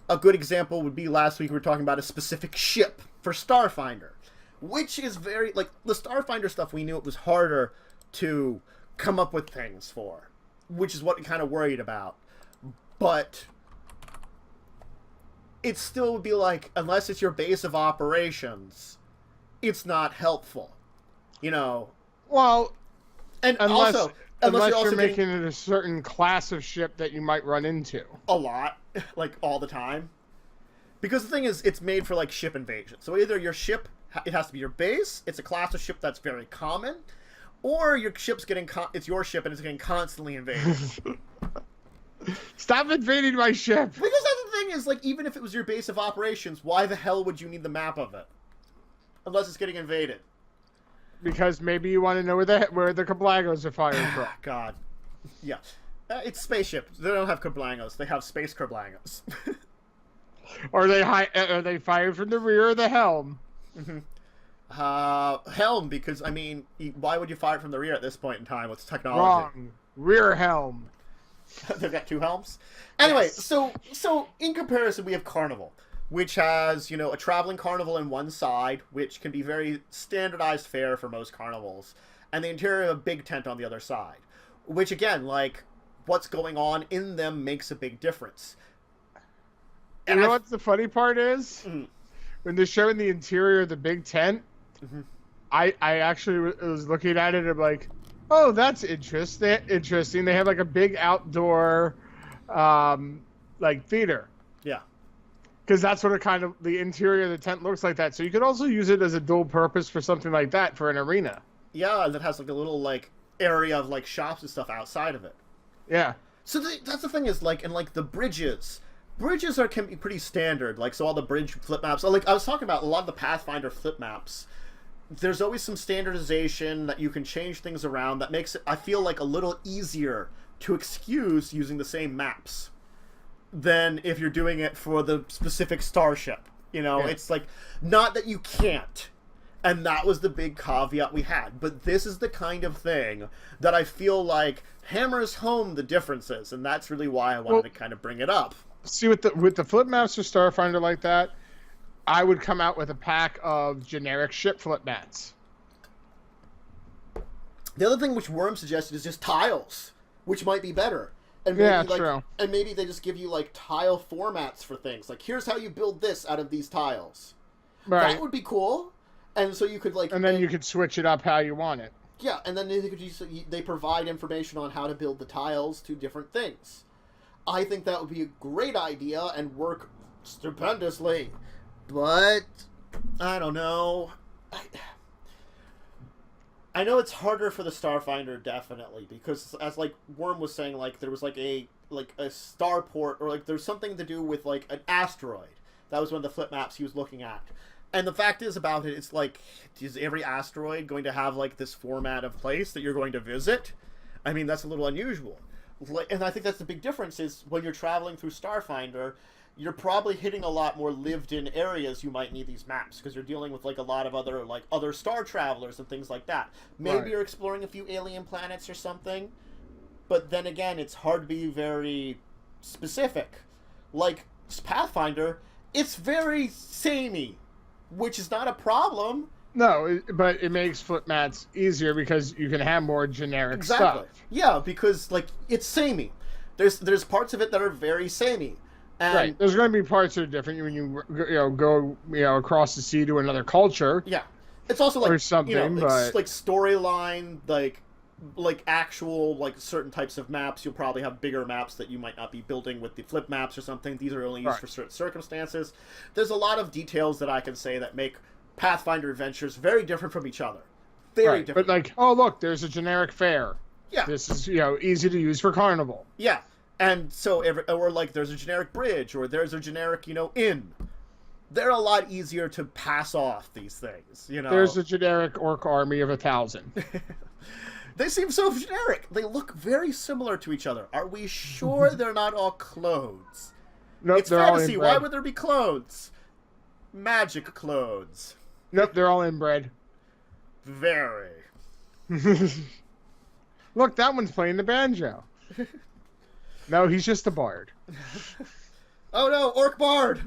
A good example would be last week we were talking about a specific ship for Starfinder, which is very, like, the Starfinder stuff, we knew it was harder to come up with things for, which is what we kind of worried about. But it still would be like, unless it's your base of operations, it's not helpful. You know? Well, and unless, also, unless you're making it a certain class of ship that you might run into. A lot. Like, all the time. Because the thing is, it's made for, like, ship invasion. So either your ship, it has to be your base, it's a class of ship that's very common, or your ship's getting, it's your ship and it's getting constantly invaded. Stop invading my ship! Because that's the thing is, like, even if it was your base of operations, why the hell would you need the map of it? Unless it's getting invaded. Because maybe you want to know where the Kablangos are firing from. God. Yeah. It's spaceship. They don't have Kablangos. They have space Kablangos. Are they fired from the rear or the helm? Mm-hmm. Helm, because, I mean, why would you fire it from the rear at this point in time with technology? Wrong. Rear helm. They've got two helms? Anyway, Yes. so in comparison, we have Carnival, which has, you know, a traveling carnival on one side, which can be very standardized fare for most carnivals, and the interior of a big tent on the other side, which, again, like, what's going on in them makes a big difference. And you know what the funny part is? Mm-hmm. When they're showing the interior of the big tent, Mm-hmm. I actually was looking at it and I'm like, oh, that's interesting. They have like a big outdoor like theater. Yeah. Because that's what the interior of the tent looks like that. So you could also use it as a dual purpose for something like that for an arena. Yeah, and it has like a little like area of like shops and stuff outside of it. Yeah. So that's the thing is like, and like the bridges can be pretty standard. Like, so all the bridge flip maps, like I was talking about a lot of the Pathfinder flip maps, there's always some standardization that you can change things around that makes it, I feel like, a little easier to excuse using the same maps than if you're doing it for the specific starship. You know, Yeah. It's like, not that you can't. And that was the big caveat we had. But this is the kind of thing that I feel like hammers home the differences. And that's really why I wanted to kind of bring it up. See, with the flip maps for Starfinder like that, I would come out with a pack of generic ship flip mats. The other thing which Worm suggested is just tiles, which might be better. And maybe, Yeah, like, true. And maybe they just give you like tile formats for things. Like, here's how you build this out of these tiles. Right. That would be cool. And so you could like, And then you could switch it up how you want it. yeah, and then they provide information on how to build the tiles to different things. I think that would be a great idea and work stupendously. But I don't know. I know it's harder for the Starfinder, definitely, because as like Worm was saying, like there was like a starport, or like there's something to do with like an asteroid. That was one of the flip maps he was looking at. And the fact is about it, it's like, is every asteroid going to have like this format of place that you're going to visit? I mean, that's a little unusual. And I think that's the big difference is when you're traveling through Starfinder, you're probably hitting a lot more lived-in areas. You might need these maps because you're dealing with like a lot of other star travelers and things like that. Maybe Right. you're exploring a few alien planets or something, but then again, it's hard to be very specific. Like Pathfinder, it's very samey, which is not a problem. No, but it makes flip mats easier because you can have more generic stuff. Yeah, because like it's samey. There's parts of it that are very samey. And, Right. There's going to be parts that are different when you go across the sea to another culture. Yeah. It's also like Or something, but like storyline, like actual like certain types of maps. You'll probably have bigger maps that you might not be building with the flip maps or something. These are only used Right. for certain circumstances. There's a lot of details that I can say that make Pathfinder adventures very different from each other. Very right. different. But like, oh look, there's a generic fare. Yeah. This is easy to use for Carnival. Yeah. And so, or like there's a generic bridge, or there's a generic, inn. They're a lot easier to pass off these things, There's a generic orc army of 1,000. They seem so generic. They look very similar to each other. Are we sure they're not all clones? Nope, It's they're all fantasy. inbred. Why would there be clones? Magic clones. Nope, they're all inbred. Very. Look, that one's playing the banjo. No, he's just a bard. Oh no, Orc Bard!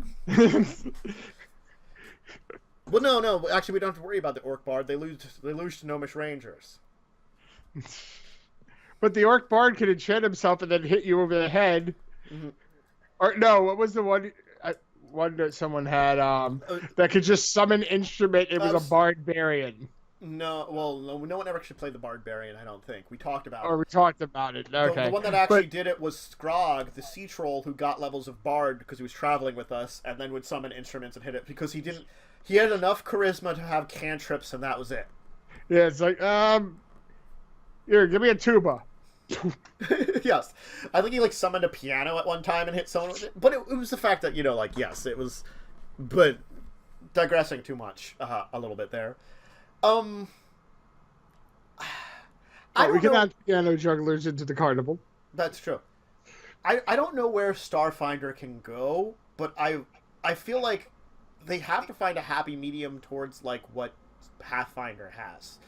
Well, no. Actually, we don't have to worry about the Orc Bard. They lose to Gnomish Rangers. But the Orc Bard could enchant himself and then hit you over the head. Mm-hmm. Or no, what was the one that someone had that could just summon instrument? It was a Barbarian. No, well, no one ever actually played the Barbarian, I don't think. We talked about it. Or we talked about it. Okay. The one that actually did it was Scrog, the sea troll who got levels of Bard because he was traveling with us and then would summon instruments and hit it because he had enough charisma to have cantrips and that was it. Yeah, it's like, here, give me a tuba. Yes. I think he, summoned a piano at one time and hit someone with it. But it was the fact that, yes, it was... But digressing too much a little bit there. We can add piano jugglers into the carnival. That's true. I don't know where Starfinder can go, but I feel like they have to find a happy medium towards what Pathfinder has.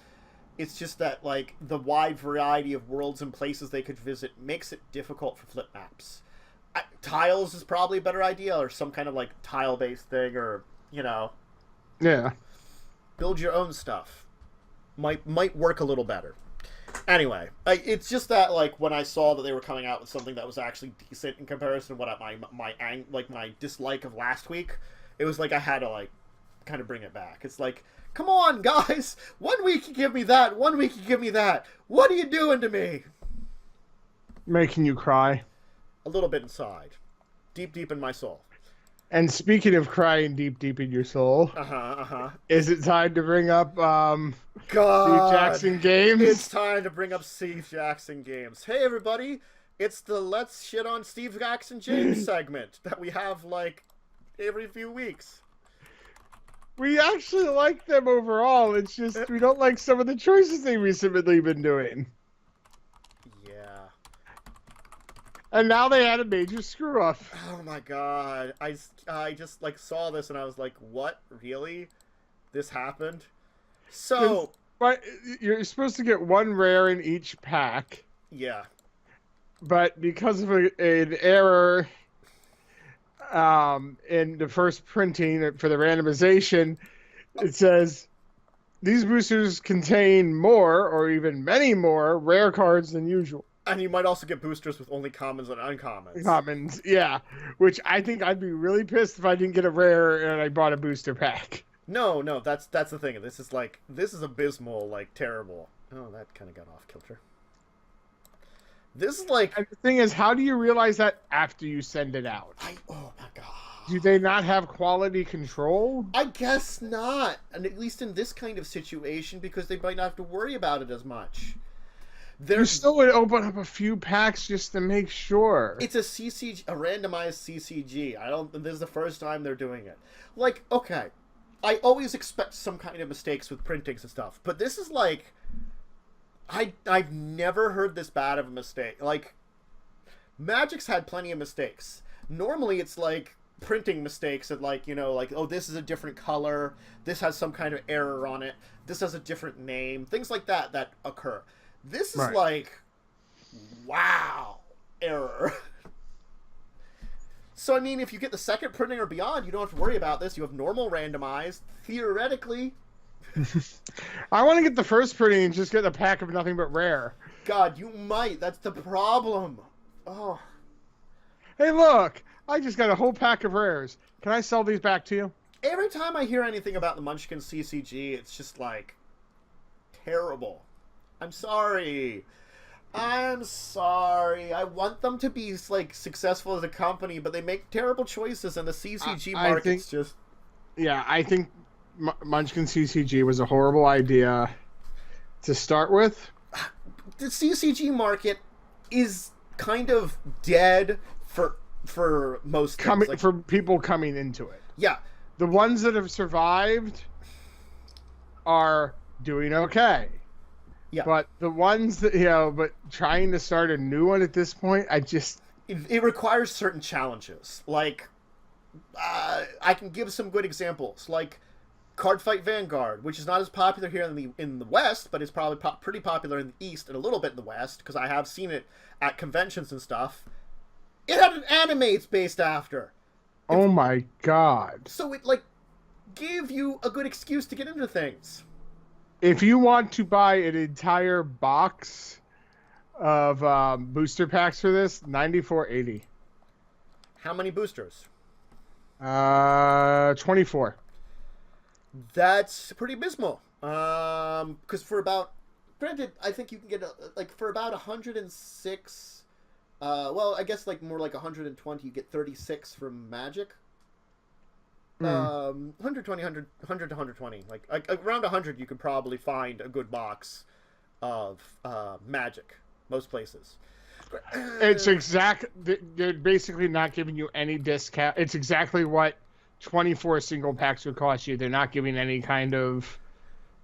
It's just that the wide variety of worlds and places they could visit makes it difficult for flip maps. Tiles is probably a better idea, or some kind of tile-based thing, or Yeah. build your own stuff. Might work a little better. Anyway, it's just that when I saw that they were coming out with something that was actually decent in comparison to what my dislike of last week, it was I had to kind of bring it back. It's come on, guys! 1 week you give me that, 1 week you give me that. What are you doing to me? Making you cry. A little bit inside, deep in my soul. And speaking of crying deep in your soul, is it time to bring up Steve Jackson Games? It's time to bring up Steve Jackson Games. Hey everybody, it's the Let's Shit on Steve Jackson James segment that we have every few weeks. We actually like them overall. It's just we don't like some of the choices they've recently been doing. Yeah. And now they had a major screw up. Oh my god. I just saw this and I was like, what? Really? This happened? So... But you're supposed to get one rare in each pack. Yeah. But because of an error in the first printing for the randomization, it says these boosters contain more, or even many more, rare cards than usual. And you might also get boosters with only commons and uncommons. Commons, yeah. Which I think I'd be really pissed if I didn't get a rare and I bought a booster pack. No, that's the thing. This is abysmal, terrible. Oh, that kind of got off kilter. This is And the thing is, how do you realize that after you send it out? Oh my god. Do they not have quality control? I guess not. And at least in this kind of situation, because they might not have to worry about it as much. You still would open up a few packs just to make sure. It's a randomized CCG. This is the first time they're doing it. Okay, I always expect some kind of mistakes with printings and stuff, but this is I've never heard this bad of a mistake. Magic's had plenty of mistakes. Normally it's printing mistakes and oh, this is a different color, this has some kind of error on it, this has a different name, things like that occur. This is wow, error. So, I mean, if you get the second printing or beyond, you don't have to worry about this. You have normal randomized, theoretically. I want to get the first printing and just get a pack of nothing but rare. God, you might. That's the problem. Oh. Hey, look. I just got a whole pack of rares. Can I sell these back to you? Every time I hear anything about the Munchkin CCG, it's just terrible. I'm sorry. I want them to be successful as a company, but they make terrible choices, and the CCG market's just... Yeah, I think Munchkin CCG was a horrible idea to start with. The CCG market is kind of dead for most things. For people coming into it. Yeah. The ones that have survived are doing okay. Yeah. But the ones that, but trying to start a new one at this point, It requires certain challenges. I can give some good examples. Cardfight Vanguard, which is not as popular here in the West, but is probably pretty popular in the East and a little bit in the West, because I have seen it at conventions and stuff. It had an anime it's based after. Oh my god. So it, like, gave you a good excuse to get into things. If you want to buy an entire box of booster packs for this, $94.80. How many boosters? 24. That's pretty abysmal. Because for about, granted, I think you can get for about 106. Well, I guess like more like 120. You get 36 from Magic. 120, 100 to 120. Like around 100, you can probably find a good box of Magic. Most places. It's they're basically not giving you any discount. It's exactly what 24 single packs would cost you. They're not giving any kind of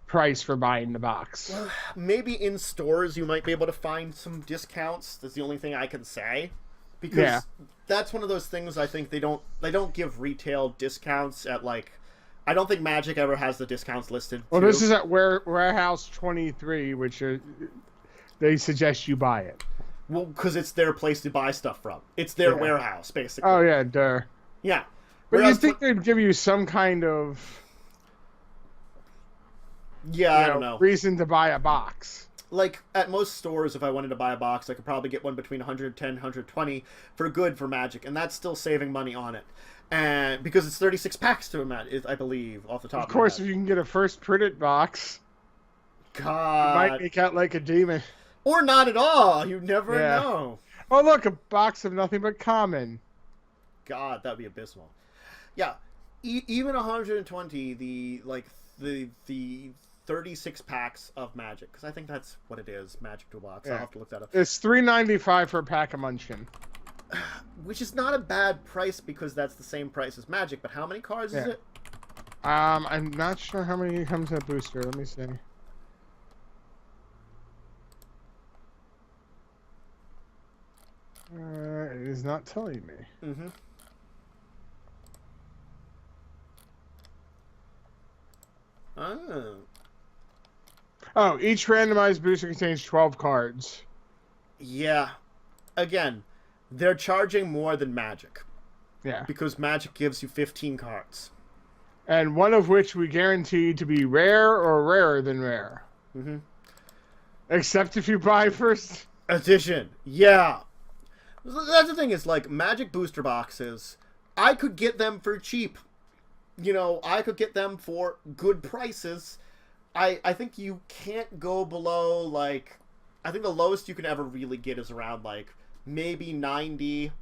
price for buying the box. Maybe in stores you might be able to find some discounts. That's the only thing I can say. Because that's one of those things I think they don't give retail discounts at, like, I don't think Magic ever has the discounts listed. Well, this is at Warehouse 23, which they suggest you buy it. Well, because it's their place to buy stuff from. It's their warehouse, basically. Oh, yeah, duh. Yeah. But you think they'd give you some kind of... Yeah, I don't know. Reason to buy a box. Like, at most stores, if I wanted to buy a box, I could probably get one between 110 and 120 for Magic, and that's still saving money on it. And because it's 36 packs to I believe, off the top of my head. Of course, if you can get a first printed box, God, you might make out like a demon. Or not at all. You never know. Oh, look, a box of nothing but common. God, that'd be abysmal. Yeah, even 120, the 36 packs of Magic, because I think that's what it is, Magic to a box. I'll have to look that up. It's $3.95 for a pack of Munchkin. Which is not a bad price because that's the same price as Magic, but how many cards is it? I'm not sure how many comes in a booster. Let me see. It is not telling me. Mm-hmm. Oh, each randomized booster contains 12 cards. Yeah. Again, they're charging more than Magic. Yeah. Because Magic gives you 15 cards. And one of which we guarantee to be rare or rarer than rare. Mm-hmm. Except if you buy first edition. Yeah. That's the thing is, like, Magic booster boxes, I could get them for cheap. You know, I could get them for good prices. I think you can't go below, like, I think the lowest you can ever really get is around, like, maybe 90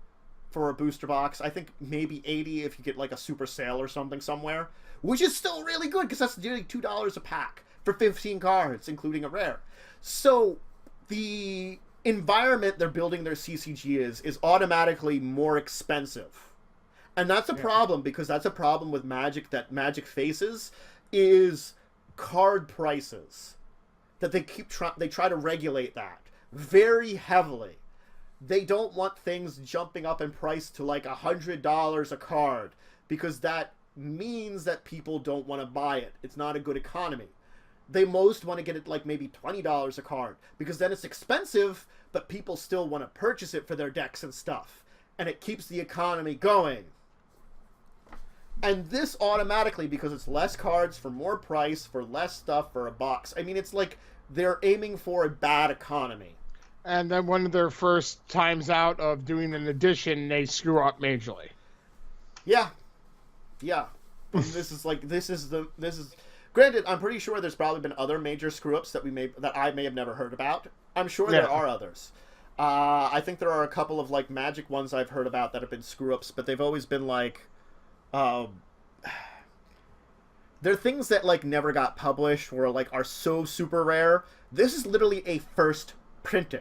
for a booster box. I think maybe 80 if you get, like, a super sale or something somewhere. Which is still really good, because that's nearly $2 a pack for 15 cards, including a rare. So, the environment they're building their CCG is automatically more expensive. And that's a problem, because that's a problem with Magic that Magic faces, is card prices. That they try to regulate that very heavily. They don't want things jumping up in price to like $100 a card, because that means that people don't want to buy it. It's not a good economy. They most want to get it like maybe $20 a card, because then it's expensive, but people still want to purchase it for their decks and stuff. And it keeps the economy going. And this automatically, because it's less cards for more price, for less stuff, for a box. I mean, it's like they're aiming for a bad economy. And then one of their first times out of doing an edition, they screw up majorly. Yeah. Yeah. This is granted, I'm pretty sure there's probably been other major screw-ups that I may have never heard about. I'm sure there are others. I think there are a couple of like Magic ones I've heard about that have been screw-ups, but they've always been like they're things that like never got published or like are so super rare. This is literally a first printing.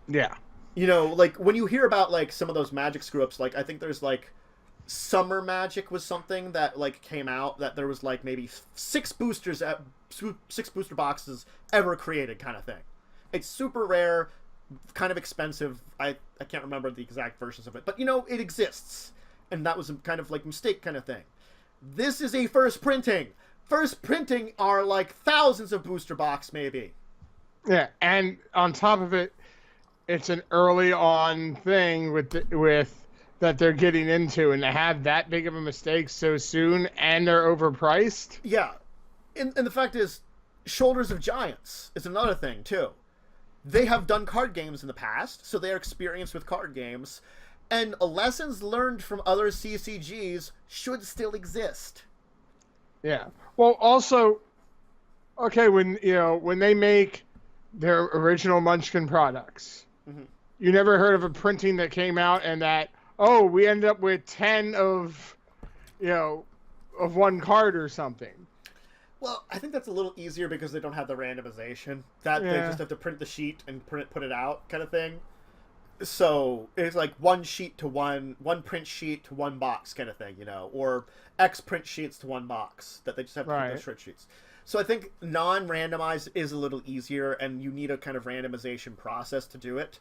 Yeah. You know, like when you hear about like some of those Magic screw-ups, like I think there's like Summer Magic was something that like came out that there was like maybe six booster boxes ever created kind of thing. It's super rare, kind of expensive. I can't remember the exact versions of it, but you know, it exists. And that was a kind of like mistake kind of thing. This is a first printing. first printing are like thousands of booster box, maybe. Yeah, and on top of it, it's an early on thing with that they're getting into, and to have that big of a mistake so soon, and they're overpriced. Yeah, and the fact is, Shoulders of Giants is another thing too. They have done card games in the past, so they're experienced with card games, and lessons learned from other CCGs should still exist. Yeah. Well, also, okay, when they make their original Munchkin products, you never heard of a printing that came out and that, oh, we ended up with 10 of one card or something. Well, I think that's a little easier because they don't have the randomization. They just have to print the sheet and put it out kind of thing. So it's like one print sheet to one box kind of thing, or X print sheets to one box that they just have to print those shred sheets. So I think non-randomized is a little easier, and you need a kind of randomization process to do it,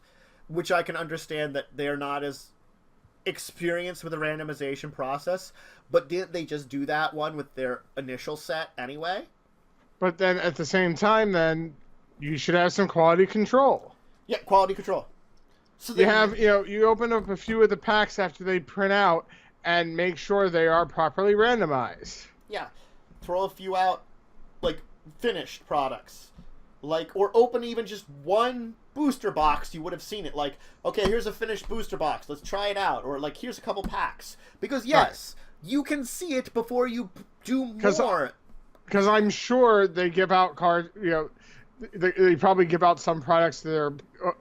which I can understand that they're not as experienced with the randomization process, but didn't they just do that one with their initial set anyway? But then at the same time, then you should have some quality control. Yeah, quality control. So you open up a few of the packs after they print out and make sure they are properly randomized. Yeah, throw a few out, like finished products, or open even just one booster box. You would have seen it, like, okay, here's a finished booster box, let's try it out, or like, here's a couple packs, because yes, you can see it before you do more. Because I'm sure they give out cards. They probably give out some products to their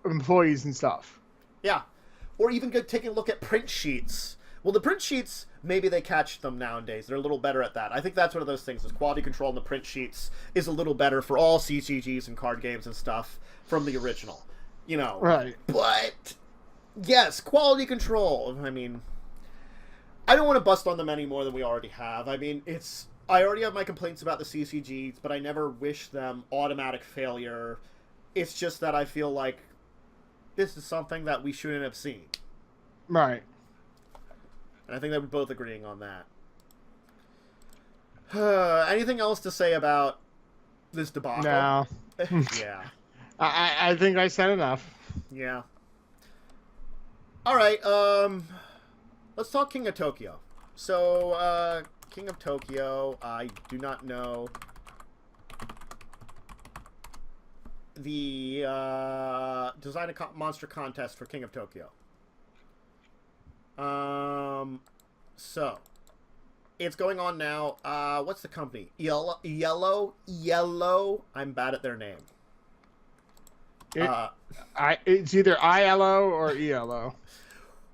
employees and stuff. Yeah, or even taking a look at print sheets. Well, the print sheets, maybe they catch them nowadays. They're a little better at that. I think that's one of those things, is quality control in the print sheets is a little better for all CCGs and card games and stuff from the original. Right. But, yes, quality control. I mean, I don't want to bust on them any more than we already have. I mean, I already have my complaints about the CCGs, but I never wish them automatic failure. It's just that I feel like this is something that we shouldn't have seen. Right. And I think that we're both agreeing on that. Anything else to say about this debacle? No. Yeah. I think I said enough. Yeah. All right. Let's talk King of Tokyo. So, King of Tokyo, I do not know the design a monster contest for King of Tokyo. So it's going on now. What's the company? Yellow. I'm bad at their name. It's either ILO or ELO.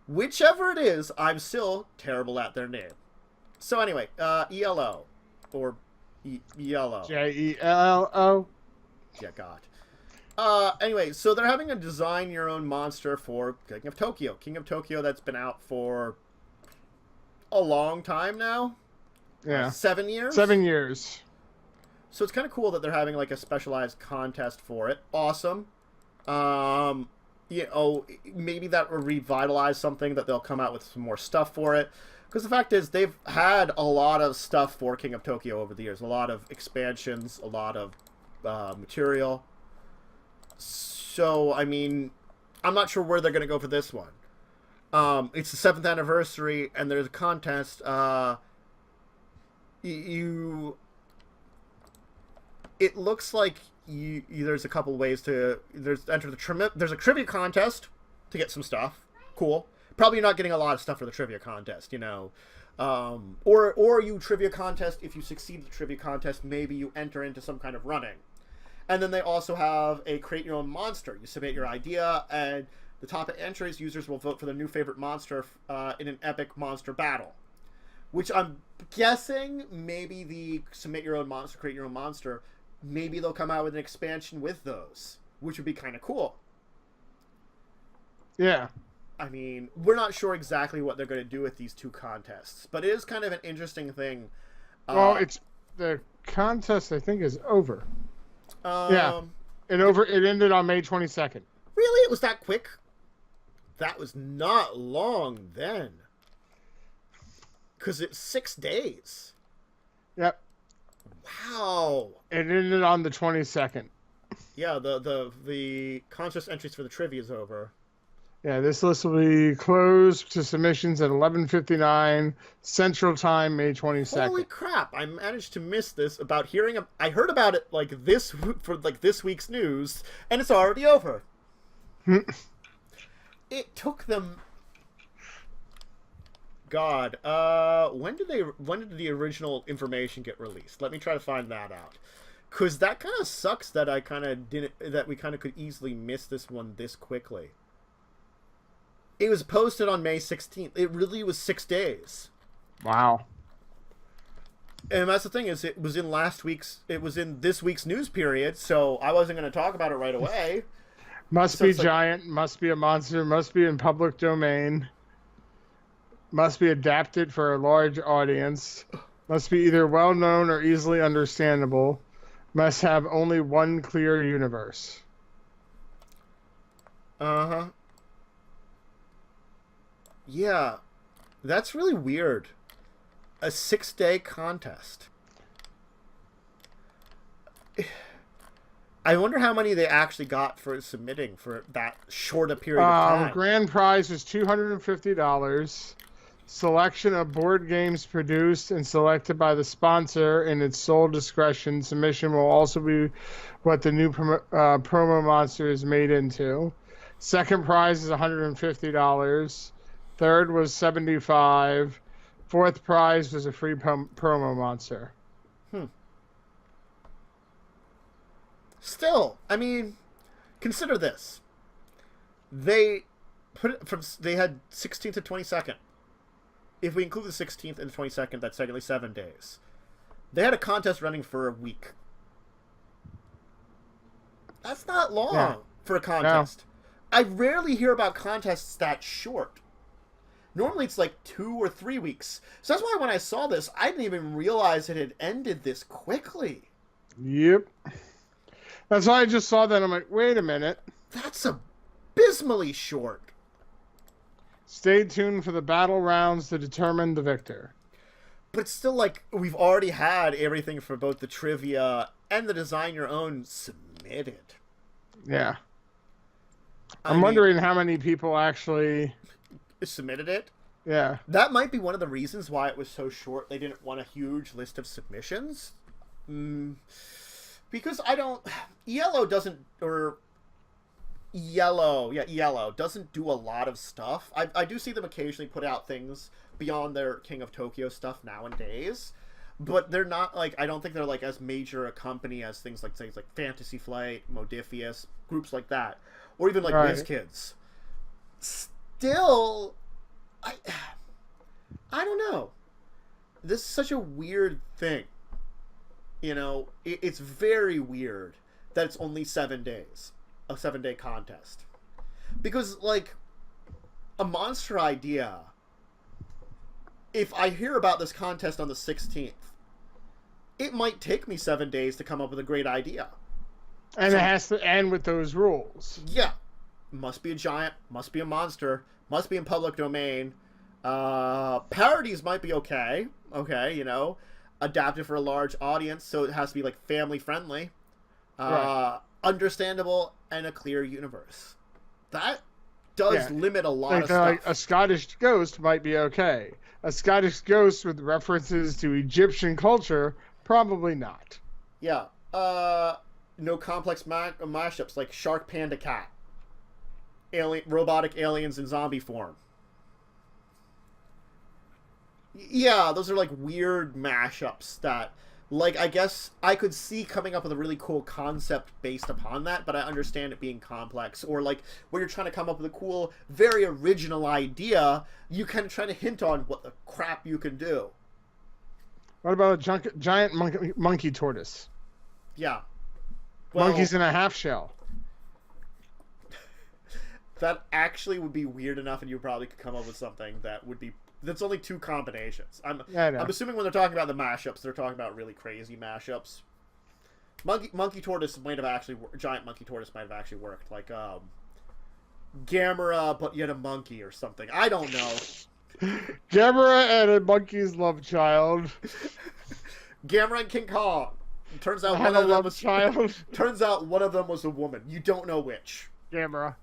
Whichever it is, I'm still terrible at their name. So anyway, ELO or Yellow. JELO. Yeah, God. Anyway, so they're having a design your own monster for King of Tokyo. King of Tokyo, that's been out for a long time now. Yeah. 7 years? 7 years. So it's kind of cool that they're having like a specialized contest for it. Awesome. Maybe that will revitalize something, that they'll come out with some more stuff for it. Because the fact is, they've had a lot of stuff for King of Tokyo over the years. A lot of expansions, a lot of material. So, I mean, I'm not sure where they're going to go for this one. It's the 7th anniversary, and there's a contest. It looks like there's a couple ways to... There's a trivia contest to get some stuff. Cool. Probably not getting a lot of stuff for the trivia contest, or you trivia contest, if you succeed the trivia contest, maybe you enter into some kind of running. And then they also have a create your own monster. You submit your idea, and the top entries, users will vote for their new favorite monster in an epic monster battle. Which I'm guessing maybe the submit your own monster, create your own monster, maybe they'll come out with an expansion with those, which would be kind of cool. Yeah. I mean, we're not sure exactly what they're going to do with these two contests, but it is kind of an interesting thing. Well, the contest, I think, is over. Yeah. It ended on May 22nd. Really? It was that quick? That was not long then. Because it's 6 days. Yep. Wow. It ended on the 22nd. Yeah, the contest entries for the trivia is over. Yeah, this list will be closed to submissions at 11:59 Central Time, May 22nd. Holy crap! I managed to miss this about hearing. I heard about it like this for like this week's news, and it's already over. It took them. God, when did the original information get released? Let me try to find that out. Cause that kind of sucks that we kind of could easily miss this one this quickly. It was posted on May 16th. It really was 6 days. Wow. And that's the thing is, it was in this week's news period, so I wasn't going to talk about it right away. Must be giant, must be a monster, must be in public domain, must be adapted for a large audience, must be either well-known or easily understandable, must have only one clear universe. Uh-huh. Yeah, that's really weird. A 6-day contest. I wonder how many they actually got for submitting for that short a period of time. Grand prize was $250. Selection of board games produced and selected by the sponsor in its sole discretion. Submission will also be what the new promo monster is made into. Second prize is $150. Third was $75. Fourth prize was a free promo monster. Still, I mean, consider this. They had 16th to 22nd. If we include the 16th and the 22nd, that's technically 7 days. They had a contest running for a week. That's not long for a contest. No. I rarely hear about contests that short. Normally it's like 2 or 3 weeks. So that's why when I saw this, I didn't even realize it had ended this quickly. Yep. That's why I just saw that. I'm like, wait a minute. That's abysmally short. Stay tuned for the battle rounds to determine the victor. But it's still like, we've already had everything for both the trivia and the design your own submitted. Yeah. I'm wondering how many people actually submitted it. Yeah. That might be one of the reasons why it was so short. They didn't want a huge list of submissions. Because Yellow doesn't do a lot of stuff. I do see them occasionally put out things beyond their King of Tokyo stuff nowadays, but they're not like, I don't think they're like as major a company as things like Fantasy Flight, Modifius, groups like that, or even like WizKids. Still, I don't know. This is such a weird thing. You know, it's very weird that it's only 7 days. A 7-day contest. Because, like, a monster idea, if I hear about this contest on the 16th, it might take me 7 days to come up with a great idea. And it has to end with those rules. Yeah. Must be a giant, must be a monster, must be in public domain. Parodies might be okay. Okay, you know. Adapted for a large audience, so it has to be, like, family-friendly. Understandable, and a clear universe. That does limit a lot of stuff. Like a Scottish ghost might be okay. A Scottish ghost with references to Egyptian culture, probably not. Yeah. No complex mashups like Shark Panda Cat. Robotic aliens in zombie form. Yeah, those are like weird mashups that, like, I guess I could see coming up with a really cool concept based upon that, but I understand it being complex. Or like where you're trying to come up with a cool, very original idea, you kind of try to hint on what the crap you can do. What about a giant monkey tortoise? Yeah. Well, monkeys in a half shell. That actually would be weird enough, and you probably could come up with something that would be... That's only 2 combinations. I'm assuming when they're talking about the mashups, they're talking about really crazy mashups. Monkey tortoise might have actually... Giant monkey tortoise might have actually worked. Like, Gamera, but yet a monkey or something. I don't know. Gamera and a monkey's love child. Gamera and King Kong. Turns out I had a love child. Turns out one of them was a woman. You don't know which. Gamera.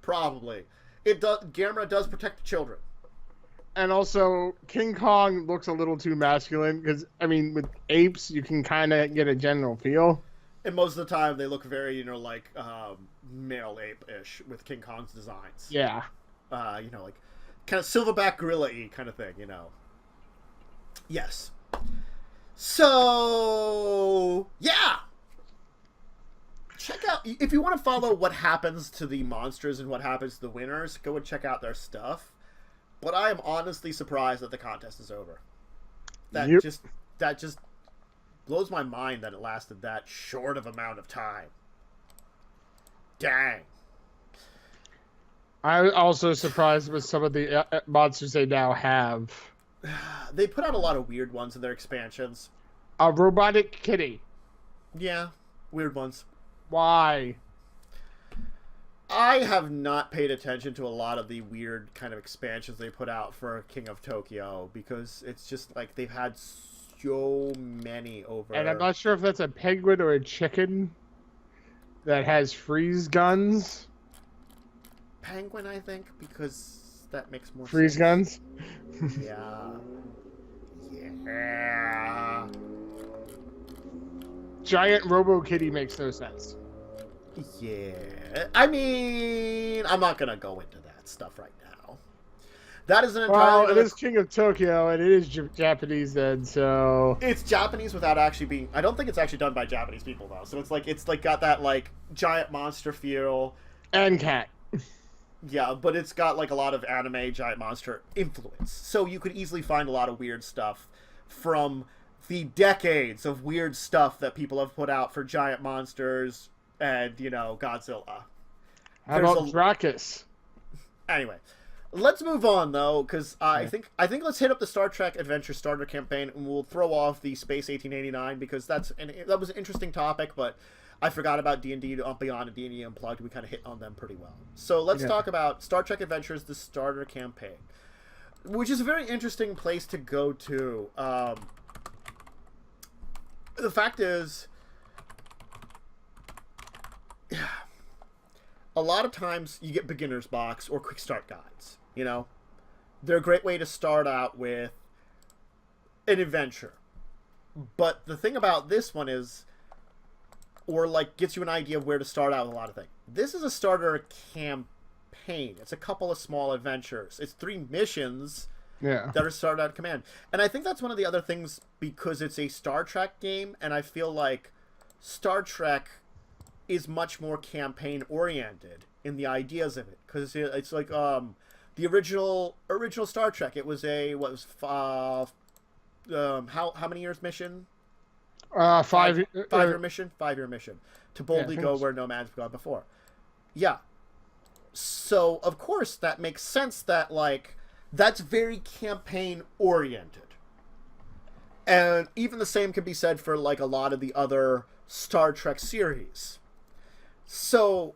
Probably. Gamera does protect children. And also, King Kong looks a little too masculine because, I mean, with apes, you can kind of get a general feel. And most of the time, they look very, like male ape-ish with King Kong's designs. Yeah. Like kind of silverback gorilla-y kind of thing, Yes. So, yeah. Check out, if you want to follow what happens to the monsters and what happens to the winners, go and check out their stuff. But I am honestly surprised that the contest is over. That just blows my mind that it lasted that short of amount of time. Dang. I'm also surprised with some of the monsters they now have. They put out a lot of weird ones in their expansions. A robotic kitty. Yeah, weird ones. Why? I have not paid attention to a lot of the weird kind of expansions they put out for King of Tokyo because it's just like they've had so many over. And I'm not sure if that's a penguin or a chicken that has freeze guns. Penguin, I think, because that makes more freeze sense. Guns? Yeah. Yeah. Giant Robo Kitty makes no sense. Yeah. I mean, I'm not going to go into that stuff right now. That is an entirely... Well, it is King of Tokyo, and it is Japanese then, so... It's Japanese without actually being... I don't think it's actually done by Japanese people, though. So it's got that, giant monster feel. And cat. Yeah, but it's got, a lot of anime giant monster influence. So you could easily find a lot of weird stuff from the decades of weird stuff that people have put out for giant monsters and, Godzilla. How about Dracus? Anyway, let's move on, though, because I think let's hit up the Star Trek Adventure Starter campaign, and we'll throw off the Space 1889, because that was an interesting topic, but I forgot about D&D Beyond and D&D Unplugged. We kind of hit on them pretty well. So let's talk about Star Trek Adventures, the Starter campaign, which is a very interesting place to go to. The fact is, a lot of times you get beginner's box or quick start guides, They're a great way to start out with an adventure. But the thing about this one is, or gets you an idea of where to start out with a lot of things. This is a starter campaign. It's a couple of small adventures. It's 3 missions that are started out of command. And I think that's one of the other things, because it's a Star Trek game, and I feel like Star Trek is much more campaign oriented in the ideas of it, because it's like the original Star Trek. It was how many years mission? 5-year mission. 5-year mission to boldly go where no man's gone before. Yeah. So of course that makes sense that that's very campaign oriented. And even the same can be said for a lot of the other Star Trek series. So,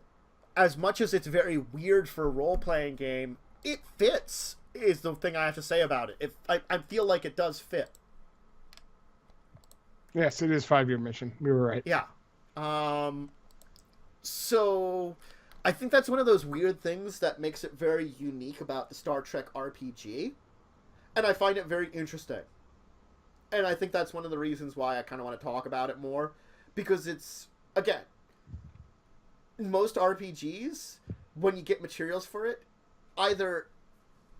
as much as it's very weird for a role-playing game, it fits, is the thing I have to say about it. I feel like it does fit. Yes, it is 5-year mission. We were right. Yeah. So, I think that's one of those weird things that makes it very unique about the Star Trek RPG. And I find it very interesting. And I think that's one of the reasons why I kind of want to talk about it more. Because it's, again, most RPGs, when you get materials for it, either,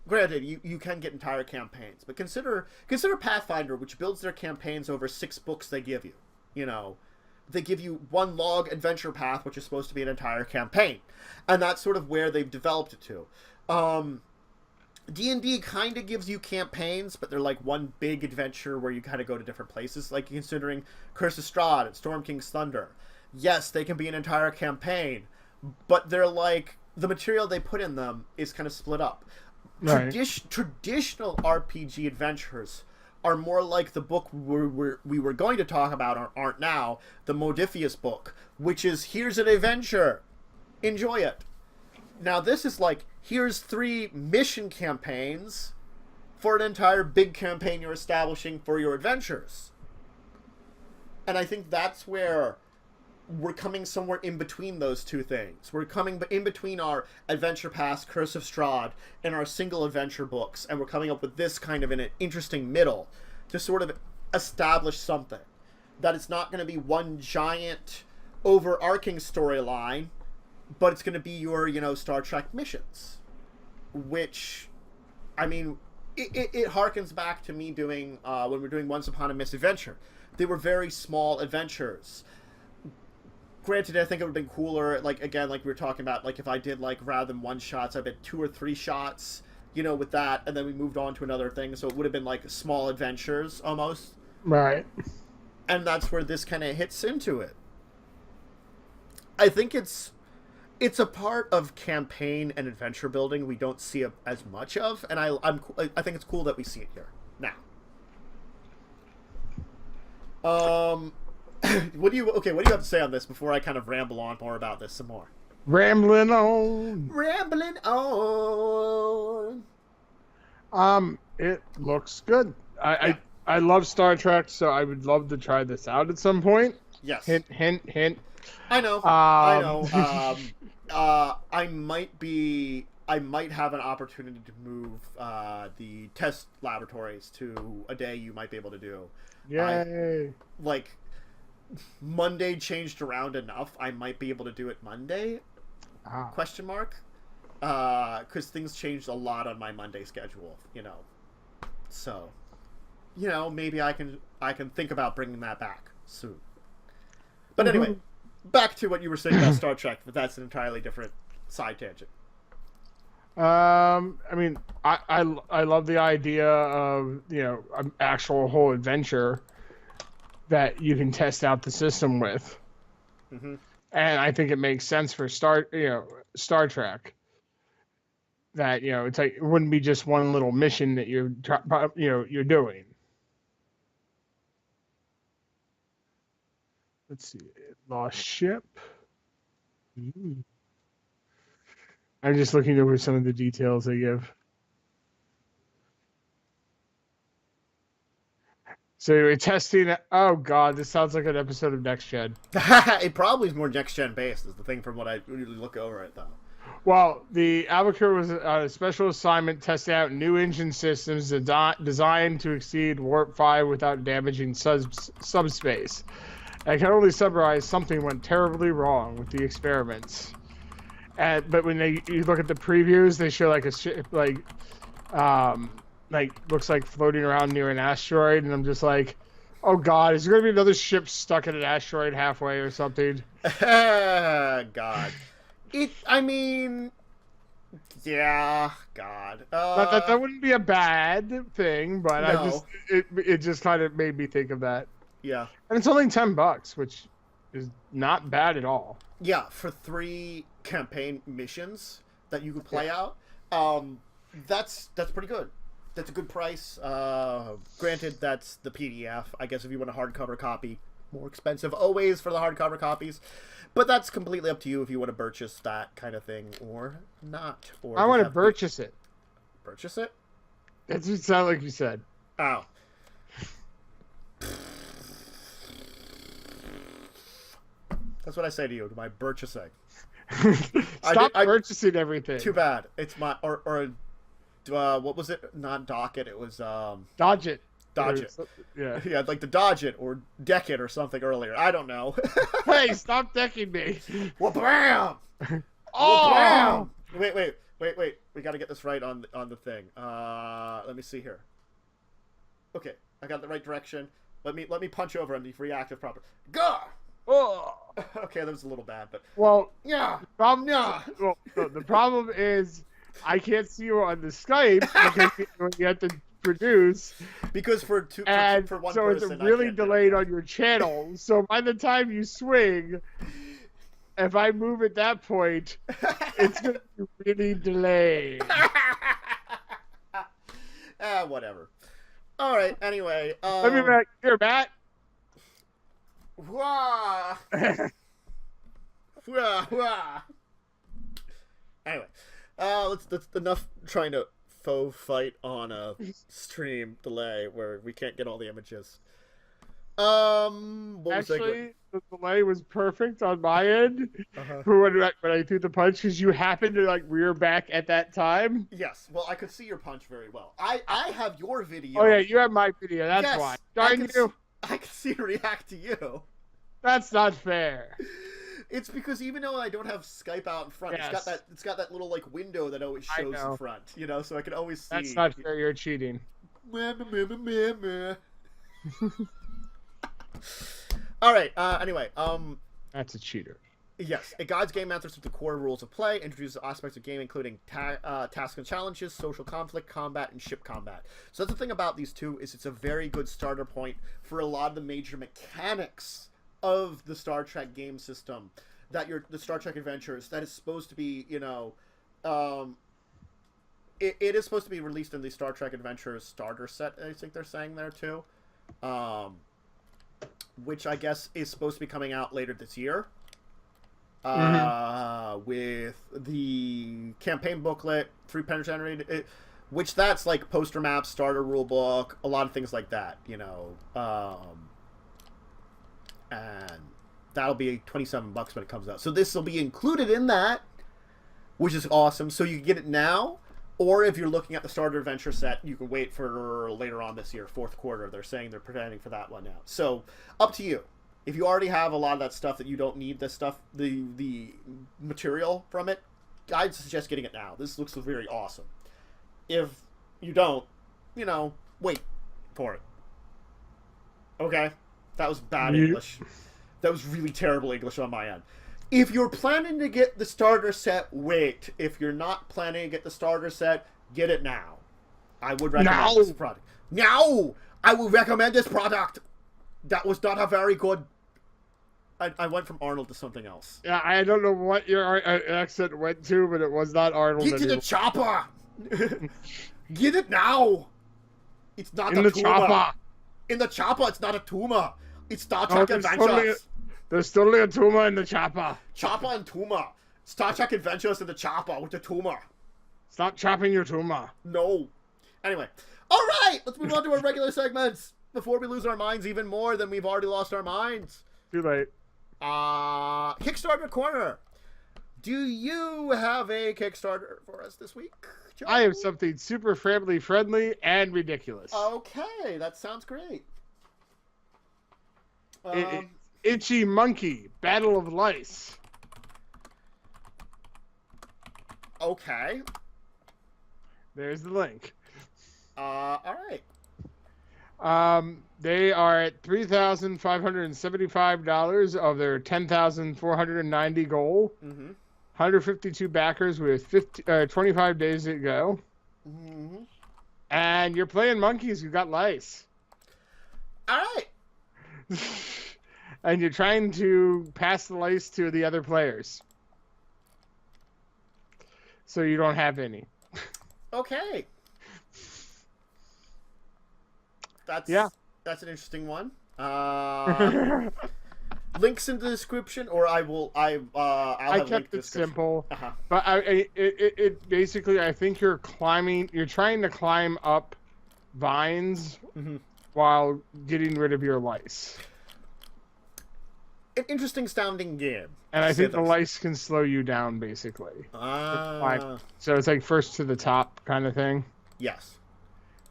granted, you can get entire campaigns, but consider Pathfinder, which builds their campaigns over 6 books they give you. They give you 1 log adventure path, which is supposed to be an entire campaign. And that's sort of where they've developed it to. D&D kind of gives you campaigns, but they're one big adventure where you kind of go to different places, considering Curse of Strahd and Storm King's Thunder. Yes, they can be an entire campaign, but they're the material they put in them is kind of split up. Right. Traditional RPG adventures are more like the book we were going to talk about, or aren't now, the Modiphius book, which is, here's an adventure, enjoy it. Now this is here's 3 mission campaigns for an entire big campaign you're establishing for your adventures. And I think that's where we're coming somewhere in between those two things. We're coming in between our Adventure Pass, Curse of Strahd, and our single adventure books, and we're coming up with this kind of an interesting middle to sort of establish something. That it's not going to be one giant, overarching storyline, but it's going to be your, Star Trek missions. Which, I mean, it harkens back to me doing, when we're doing Once Upon a Misadventure. They were very small adventures. Granted, I think it would have been cooler, like we were talking about, like, if I did, like, rather than one shots, I did 2 or 3 shots, with that, and then we moved on to another thing, so it would have been, like, small adventures, almost. Right. And that's where this kind of hits into it. I think it's a part of campaign and adventure building we don't see as much of, and I think it's cool that we see it here now. What do you have to say on this before I kind of ramble on more about this some more? Rambling on. It looks good. I love Star Trek, so I would love to try this out at some point. Yes. Hint, hint, hint. I know. I might have an opportunity to move the test laboratories to a day you might be able to do. Yay. Monday changed around enough. I might be able to do it Monday. Question mark. Because things changed a lot on my Monday schedule. So, maybe I can think about bringing that back soon. But anyway, back to what you were saying about Star Trek. But that's an entirely different side tangent. I mean, I love the idea of an actual whole adventure that you can test out the system with, and I think it makes sense for Star Trek. That it's like it wouldn't be just one little mission that you're doing. Let's see, lost ship. I'm just looking over some of the details they give. So you're testing. Oh God, this sounds like an episode of Next Gen. It probably is more Next Gen based, is the thing from what I usually look over it though. Well, the Albacore was on a special assignment testing out new engine systems designed to exceed Warp 5 without damaging subspace. I can only summarize something went terribly wrong with the experiments. But when you look at the previews, they show like a ship, looks like floating around near an asteroid, and I'm just like, oh God, is there gonna be another ship stuck in an asteroid halfway or something? God, yeah, God. That wouldn't be a bad thing, but No. it just kind of made me think of that. Yeah, and it's only $10, which is not bad at all. Yeah, for 3 campaign missions that you could play out, that's pretty good. That's a good price. Granted, that's the PDF. I guess if you want a hardcover copy, more expensive always for the hardcover copies. But that's completely up to you if you want to purchase that kind of thing or not. Or I want to purchase it. Purchase it? That's what it sounded like you said. Oh. That's what I say to you. To my purchasing. Stop purchasing everything. Too bad. It's my what was it? Not docket. It was Dodge it. Dodge it. Yeah. Yeah, like the dodge it or deck it or something earlier. I don't know. Hey, stop decking me. Wha-bam! Oh! Wait. We got to get this right on the thing. Let me see here. Okay, I got the right direction. Let me punch over and be reactive proper. Go! Oh. Okay, that was a little bad, but the problem is I can't see you on the Skype because you have to produce. Because for one so person, it's really delayed on your channel. So by the time you swing, if I move at that point, it's going to be really delayed. Whatever. All right. Anyway, let me back here, Matt. Wah! Wah! Anyway, that's enough trying to faux fight on a stream delay where we can't get all the images. What was Actually, the delay was perfect on my end Uh-huh. for when I threw the punch because you happened to like rear back at that time. Yes, well, I could see your punch very well. I have your video. Oh yeah, you have my video. That's Yes, why. I Darn can you! I can see it react to you. That's not fair. It's because even though I don't have Skype out in front, Yes. it's got that little like window that always shows in front, you know, so I can always see. That's not fair. You're cheating. Meh, meh, meh, meh, meh. All right. Anyway, That's a cheater. yes, a guides game masters with the core rules of play, introduces aspects of game including tasks and challenges, social conflict, combat, and ship combat. So that's the thing about these two is it's a very good starter point for a lot of the major mechanics of the Star Trek game system that the Star Trek Adventures that is supposed to be, you know, it is supposed to be released in the Star Trek Adventures starter set. I think they're saying there too. Which I guess is supposed to be coming out later this year. With the campaign booklet, 3 generated, which that's like poster maps, starter rule book, a lot of things like that, you know. And that'll be $27 when it comes out. So this will be included in that, which is awesome. So you can get it now. Or if you're looking at the starter adventure set, you can wait for later on this year, fourth quarter. They're saying they're planning for that one now. So up to you. If you already have a lot of that stuff that you don't need this stuff, the material from it, I'd suggest getting it now. This looks very awesome. If you don't, you know, wait for it. Okay? That was bad English. That was really terrible English on my end. If you're planning to get the starter set, wait. If you're not planning to get the starter set, get it now. I would recommend this product. Now! I will recommend this product! That was not a very good... I went from Arnold to something else. Yeah, I don't know what your accent went to, but it was not Arnold. Get to the chopper! Get it now! It's not a tumor. Chopper. In the chopper, it's not a tumor. It's Star Trek Adventures. There's totally a tumor in the chopper. Chopper and tumor. Star Trek Adventures in the chopper with the tumor. Stop chopping your tumor. No. Anyway. All right. Let's move on to our regular segments before we lose our minds even more than we've already lost our minds. Too late. Kickstarter Corner. Do you have a Kickstarter for us this week, Joe? I have something super family friendly and ridiculous. Okay. That sounds great. Itchy Monkey, Battle of Lice. Okay. There's the link. All right. They are at $3,575 of their $10,490 goal. 152 backers with 25 days to go. And you're playing monkeys who got lice. All right. And you're trying to pass the lice to the other players. So you don't have any. Okay. That's an interesting one. Links in the description, or I'll have kept it simple. Uh-huh. But it basically, I think you're trying to climb up vines while getting rid of your lice. An interesting sounding game. And I think the lice can slow you down, basically. So it's like first to the top kind of thing. Yes.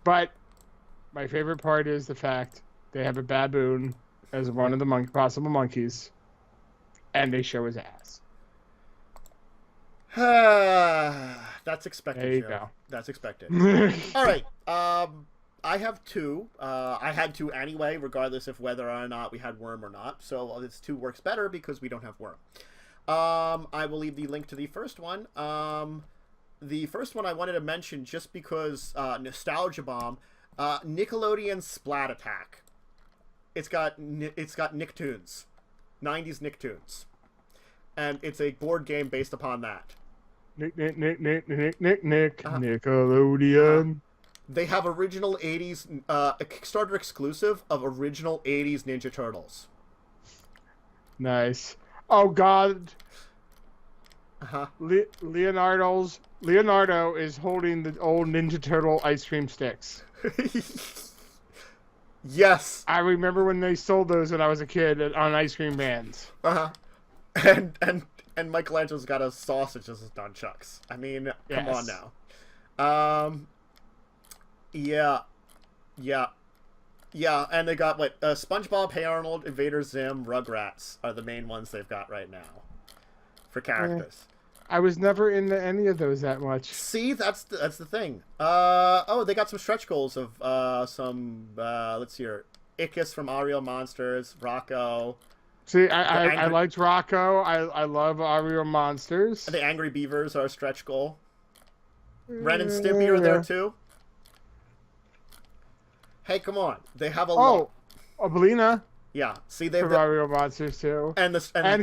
But my favorite part is the fact they have a baboon as one of the possible monkeys, and they show his ass. That's expected. There you Joe. go. That's expected. All right. I have two. I had two anyway, regardless of whether or not we had Worm or not. So this two works better because we don't have Worm. I will leave the link to the first one. The first one I wanted to mention just because Nostalgia Bomb, Nickelodeon Splat Attack. It's got Nicktoons, 90s Nicktoons, and it's a board game based upon that. Nickelodeon. They have original 80s, a Kickstarter exclusive of original 80s Ninja Turtles. Nice. Oh, God. Uh-huh. Leonardo is holding the old Ninja Turtle ice cream sticks. Yes. I remember when they sold those when I was a kid on ice cream vans. Uh-huh. And Michelangelo's got a sausage as his nunchucks. I mean, come on now. Yeah, and they got SpongeBob, Hey Arnold, Invader Zim, Rugrats are the main ones they've got right now for characters. I was never into any of those that much. See, that's the thing. They got some stretch goals of let's see here, Ickis from Ariel Monsters, Rocco. See, I liked Rocco. I love Ariel Monsters. The Angry Beavers are a stretch goal. Ren and Stimpy are there too. Hey, come on! They have a lot. Oblina. Yeah, see, they've from Ariel Monsters too, and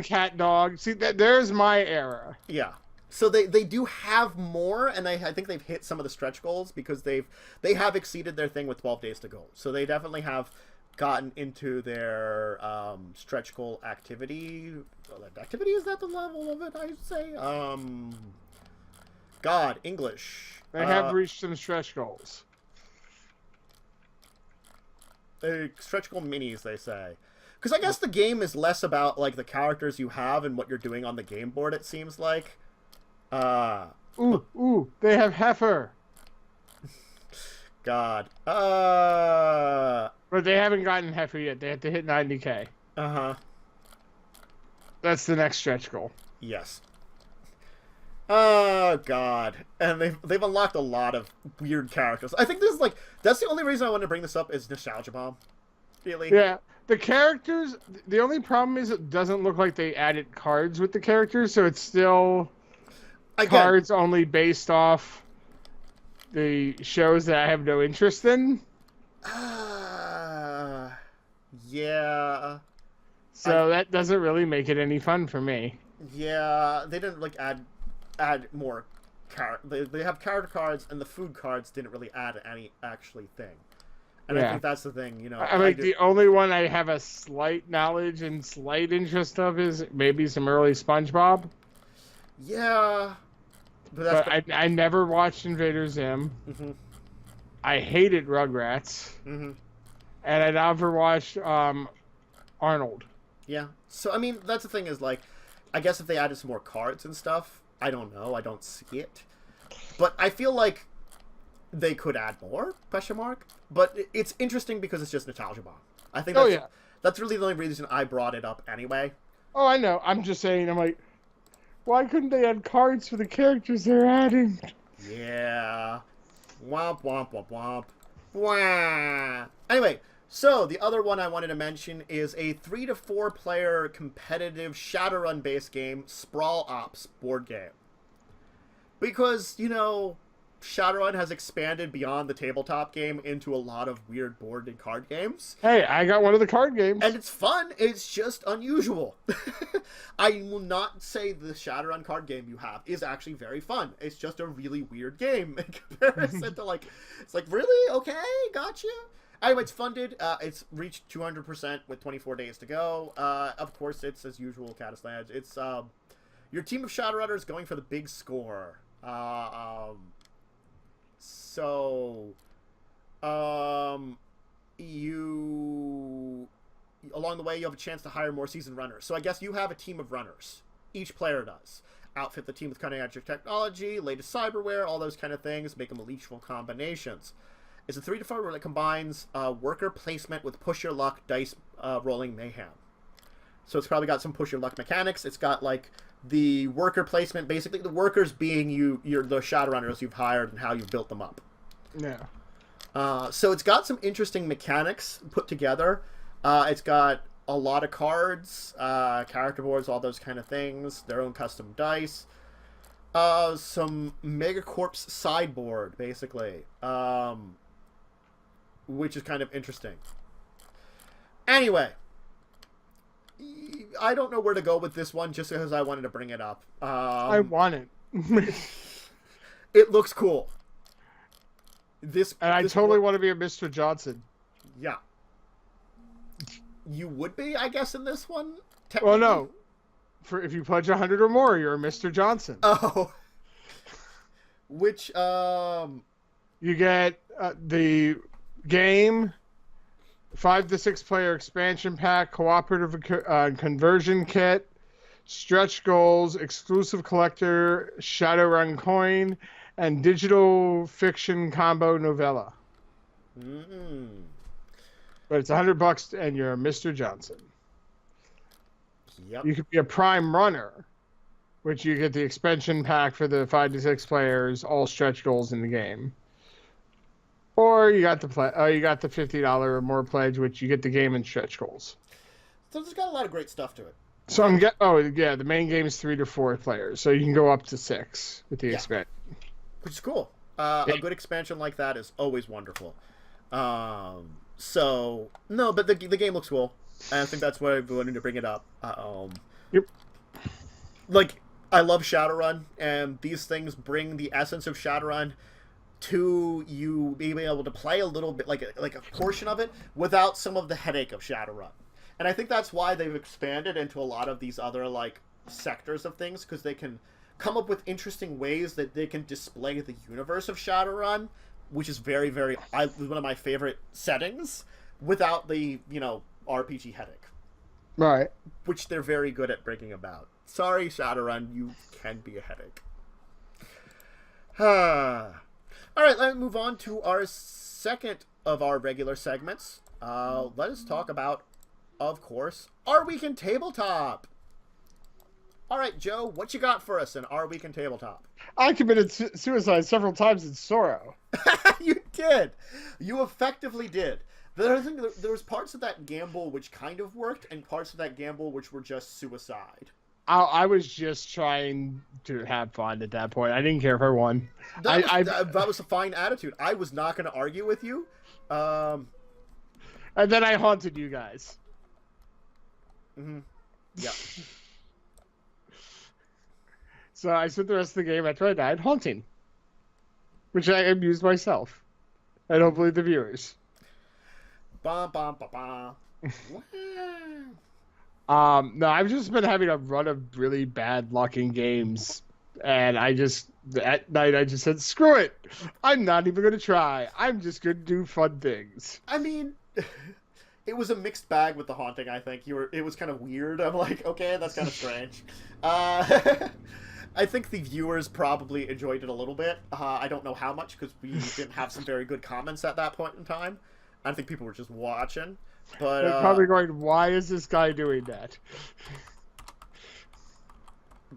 Cat Dog. See, there's my era. Yeah, so they do have more, and I think they've hit some of the stretch goals because they have exceeded their thing with 12 Days to Go. So they definitely have gotten into their stretch goal activity. Activity, is that the level of it? I'd say. God, English. They have reached some stretch goals. Stretch goal minis, they say. Because I guess the game is less about like the characters you have and what you're doing on the game board, it seems like. Ooh, they have Heifer. God. But they haven't gotten Heifer yet. They have to hit 90k. Uh-huh. That's the next stretch goal. Yes. Oh God, and they've unlocked a lot of weird characters. I think this is that's the only reason I wanted to bring this up is nostalgia bomb. Really? Yeah, the characters. The only problem is it doesn't look like they added cards with the characters, so it's still cards only based off the shows that I have no interest in. Yeah. So that doesn't really make it any fun for me. Yeah, they didn't add more they have character cards, and the food cards didn't really add any actually thing. And I think that's the thing, you know. I mean, the only one I have a slight knowledge and slight interest of is maybe some early SpongeBob. Yeah. But I never watched Invader Zim. Mm-hmm. I hated Rugrats. Mm-hmm. And I never watched Arnold. Yeah. So, I mean, that's the thing is, I guess if they added some more cards and stuff, I don't know. I don't see it. But I feel like they could add more, ? But it's interesting because it's just nostalgia bomb. I think that's really the only reason I brought it up anyway. Oh, I know. I'm just saying, I'm like, why couldn't they add cards for the characters they're adding? Yeah. Womp, womp, womp, womp. Wah. Anyway, so the other one I wanted to mention is a 3 to 4 player competitive Shadowrun based game, Sprawl Ops board game. Because, you know, Shadowrun has expanded beyond the tabletop game into a lot of weird board and card games. Hey, I got one of the card games. And it's fun. It's just unusual. I will not say the Shadowrun card game you have is actually very fun. It's just a really weird game in comparison to it's really? Okay, gotcha. Anyway, it's funded. It's reached 200% with 24 days to go. Of course, it's as usual, Caddislands. It's your team of Shadowrunners going for the big score. You along the way you have a chance to hire more seasoned runners. So I guess you have a team of runners. Each player does. Outfit the team with cutting-edge technology, latest cyberware, all those kind of things. Make them lethal combinations. It's a 3 to 4 that combines worker placement with push your luck dice rolling mayhem. So it's probably got some push your luck mechanics. It's got the worker placement, basically the workers being the Shadowrunners you've hired and how you've built them up. Yeah. So it's got some interesting mechanics put together. It's got a lot of cards, character boards, all those kind of things, their own custom dice. Some Megacorp's sideboard, basically. Which is kind of interesting. Anyway. I don't know where to go with this one, just because I wanted to bring it up. I want it. It looks cool. I totally want to be a Mr. Johnson. Yeah. You would be, I guess, in this one? Well, no. for if you pledge 100 or more, you're a Mr. Johnson. Oh. Which, You get the game, 5 to 6 player expansion pack, cooperative conversion kit, stretch goals, exclusive collector, Shadowrun coin, and digital fiction combo novella. But it's $100 and you're a Mr. Johnson. Yep. You could be a prime runner, which you get the expansion pack for the 5 to 6 players, all stretch goals in the game. Or you got the $50 or more pledge, which you get the game and stretch goals. So it's got a lot of great stuff to it. So the main game is 3 to 4 players, so you can go up to 6 with the expansion. Which is cool. A good expansion like that is always wonderful. So no, but the game looks cool, and I think that's why I wanted to bring it up. Yep. Like, I love Shadowrun, and these things bring the essence of Shadowrun to you being able to play a little bit, like a portion of it, without some of the headache of Shadowrun. And I think that's why they've expanded into a lot of these other, like, sectors of things, because they can come up with interesting ways that they can display the universe of Shadowrun, which is very, very, one of my favorite settings, without the, RPG headache. Right. Which they're very good at bringing about. Sorry, Shadowrun, you can be a headache. Alright, let's move on to our second of our regular segments. Let us talk about, of course, Our Week in Tabletop. Alright, Joe, what you got for us in Our Week in Tabletop? I committed suicide several times in Sorrow. You did! You effectively did. I think there was parts of that gamble which kind of worked, and parts of that gamble which were just suicide. I was just trying to have fun at that point. I didn't care if I won. That was a fine attitude. I was not going to argue with you. And then I haunted you guys. Mm-hmm. Yeah. So I spent the rest of the game after I died haunting, which I amused myself, and hopefully the viewers. Ba ba ba ba. No, I've just been having a run of really bad luck in games, and at night I just said, screw it! I'm not even going to try. I'm just going to do fun things. I mean, it was a mixed bag with the haunting, I think. It was kind of weird. I'm like, okay, that's kind of strange. I think the viewers probably enjoyed it a little bit. I don't know how much, because we didn't have some very good comments at that point in time. I think people were just watching. But they're probably going, why is this guy doing that?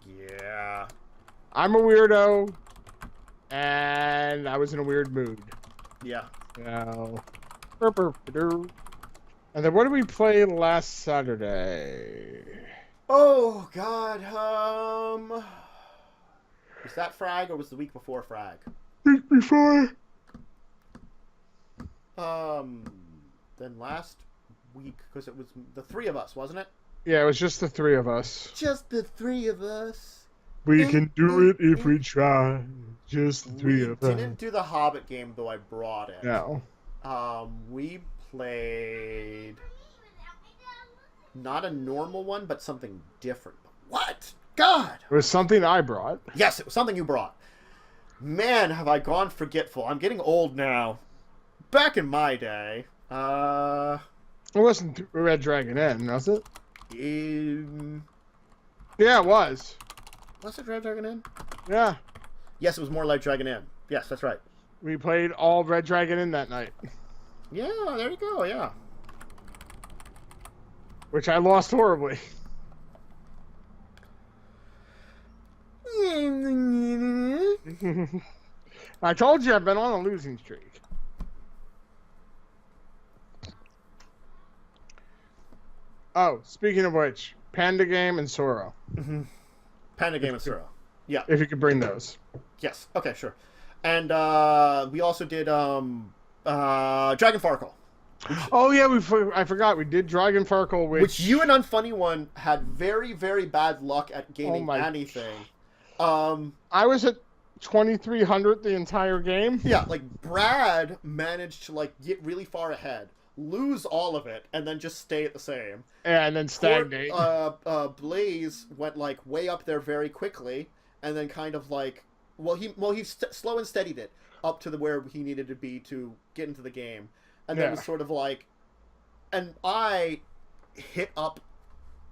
Yeah. I'm a weirdo, and I was in a weird mood. Yeah. No. And then what did we play last Saturday? Oh, God. Was that Frag, or was the week before Frag? Week before. Then last week, because it was the three of us, wasn't it? Yeah, it was just the three of us. Just the three of us. We can do it if we try. Just the three of us. We didn't do the Hobbit game, though I brought it. No. We played not a normal one, but something different. What? God! It was something I brought. Yes, it was something you brought. Man, have I gone forgetful. I'm getting old now. Back in my day, it wasn't Red Dragon Inn, was it? Yeah, it was. Was it Red Dragon Inn? Yeah. Yes, it was more like Dragon Inn. Yes, that's right. We played all Red Dragon Inn that night. Yeah, there you go, yeah. Which I lost horribly. I told you I've been on a losing streak. Oh, speaking of which, Panda Game and Sorrow. Mm-hmm. Panda Game and Sorrow. Yeah. If you could bring those. Yes. Okay, sure. And we also did Dragon Farkle. Oh yeah, I forgot we did Dragon Farkle, which you and Unfunny One had very, very bad luck at gaining anything. I was at 2,300 the entire game. Yeah, like Brad managed to get really far ahead. lose all of it, and then just stay at the same. Yeah, and then stagnate. Blaze went like way up there very quickly, and then kind of like, he slow and steadied it up to where he needed to be to get into the game, and then was sort of like, and I hit up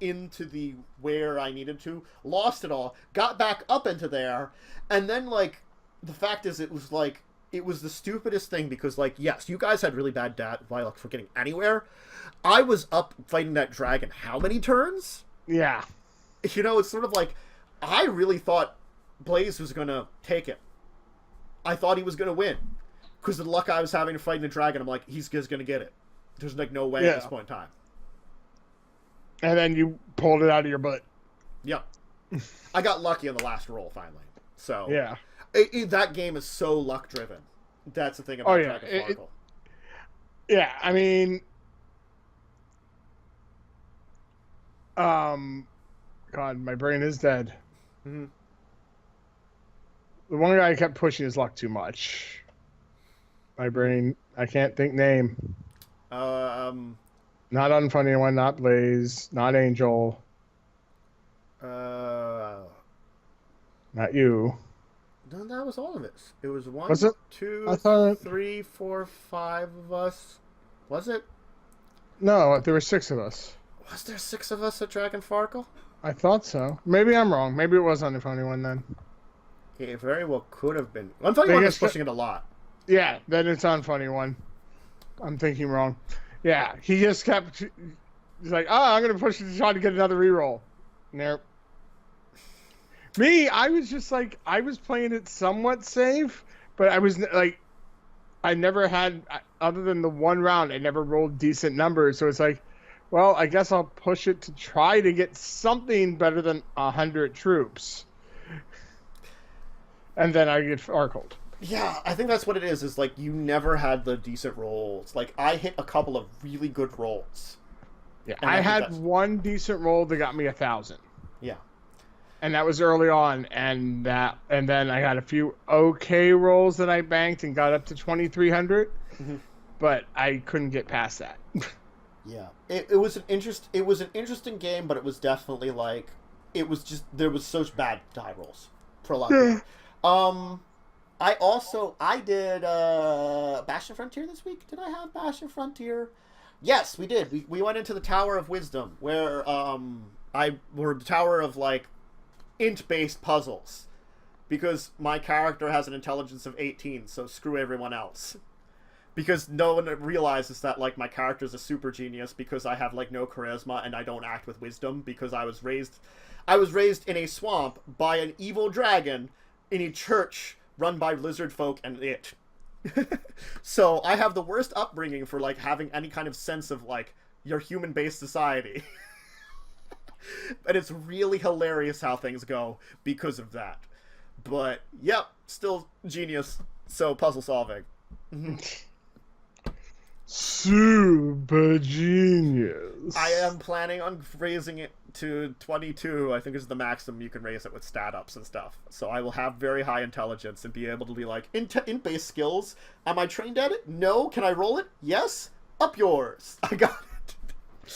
into the where I needed to, lost it all, got back up into there, and then like the fact is it was the stupidest thing because like, yes, you guys had really bad luck for getting anywhere. I was up fighting that dragon how many turns? Yeah. You know, it's sort of like I really thought Blaze was gonna take it. I thought he was gonna win because of the luck I was having fighting the dragon. I'm like, he's just gonna get it. There's like no way at this point in time. And then you pulled it out of your butt. Yep. I got lucky on the last roll finally. So yeah, that game is so luck driven. That's the thing about Dragon Sparkle. Yeah, I mean, God, my brain is dead. Mm-hmm. The one guy I kept pushing his luck too much. My brain, I can't think name. Not Unfunny One, not Blaze, not Angel. Not you. No, that was all of it. It was one, was it? 2, 3, 4, 5 of us. Was it? No, there were 6 of us. Was there 6 of us at Dragon Farkle? I thought so. Maybe I'm wrong. Maybe it was Unfunny One then. It very well could have been. Unfunny One was pushing it a lot. Yeah, then it's Unfunny One. I'm thinking wrong. Yeah, he just kept. He's like, I'm going to push it to try to get another reroll. Nope. Me, I was just like, I was playing it somewhat safe, but I was like, I never had, other than the one round, I never rolled decent numbers. So it's like, well, I guess I'll push it to try to get something better than 100 troops. And then I get farkled. Yeah, I think that's what it is. Is like you never had the decent rolls. Like I hit a couple of really good rolls. Yeah, I had one decent roll that got me 1,000. Yeah, and that was early on, and then I had a few okay rolls that I banked and got up to 2,300, but I couldn't get past that. Yeah, it was an interesting game, but it was definitely like it was just there was such bad die rolls for a lot of people. I did Bastion Frontier this week. Did I have Bastion Frontier? Yes, we did. We went into the Tower of Wisdom, where we're the Tower of like int-based puzzles, because my character has an intelligence of 18, so screw everyone else. Because no one realizes that like my character's a super genius because I have like no charisma and I don't act with wisdom because I was raised in a swamp by an evil dragon in a church run by lizard folk and it. So I have the worst upbringing for like having any kind of sense of like your human-based society. And it's really hilarious how things go because of that. But yep, still genius. So puzzle solving. Super genius. I am planning on raising it to 22. I think is the maximum you can raise it with stat ups and stuff. So I will have very high intelligence and be able to be like, int-based skills. Am I trained at it? No. Can I roll it? Yes. Up yours. I got it.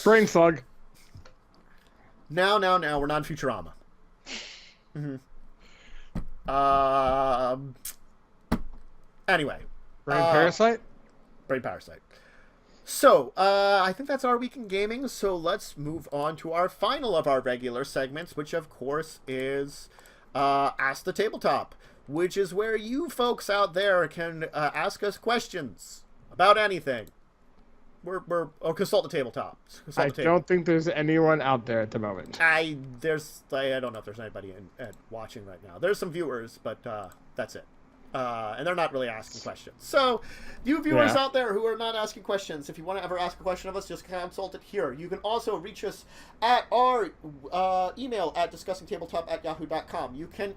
Brain slug. Now, we're not Futurama. Anyway. Brain parasite? Brain parasite. So, I think that's our week in gaming, so let's move on to our final of our regular segments, which of course is Ask the Tabletop, which is where you folks out there can ask us questions about anything. Consult the tabletop. I don't think there's anyone out there at the moment. I don't know if there's anybody watching right now. There's some viewers, but that's it. And they're not really asking questions. So, you viewers out there who are not asking questions, if you want to ever ask a question of us, just consult it here. You can also reach us at our email at discussingtabletop@yahoo.com. You can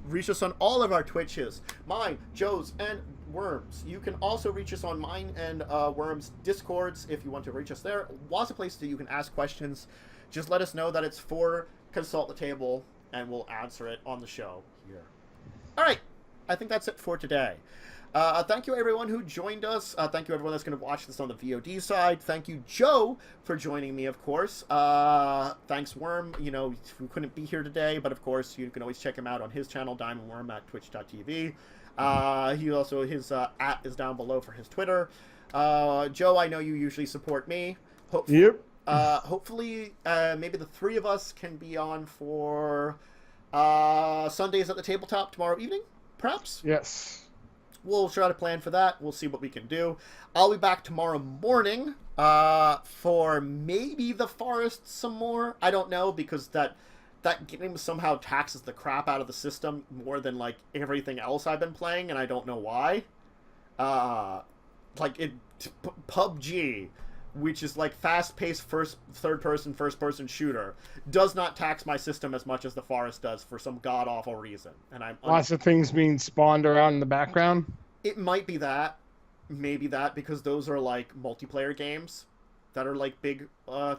reach us on all of our Twitches, mine, Joe's, and Worms. You can also reach us on mine and Worms' Discords if you want to reach us there. Lots of places that you can ask questions. Just let us know that it's for Consult the Table, and we'll answer it on the show here. All right. I think that's it for today. Thank you, everyone who joined us. Thank you, everyone that's going to watch this on the VOD side. Thank you, Joe, for joining me, of course. Thanks, Worm, who couldn't be here today, but, of course, you can always check him out on his channel, Diamond Worm, at twitch.tv. His @ is down below for his Twitter. Joe, I know you usually support me. Yep. Hopefully, maybe the three of us can be on for Sundays at the Tabletop tomorrow evening, perhaps? Yes. We'll try to plan for that. We'll see what we can do. I'll be back tomorrow morning for maybe the Forest some more. I don't know, because that game somehow taxes the crap out of the system more than, like, everything else I've been playing, and I don't know why. PUBG, which is like fast-paced first-person shooter, does not tax my system as much as the Forest does for some god-awful reason. And I'm lots of things being spawned around in the background. It might be that, maybe that, because those are like multiplayer games that are like big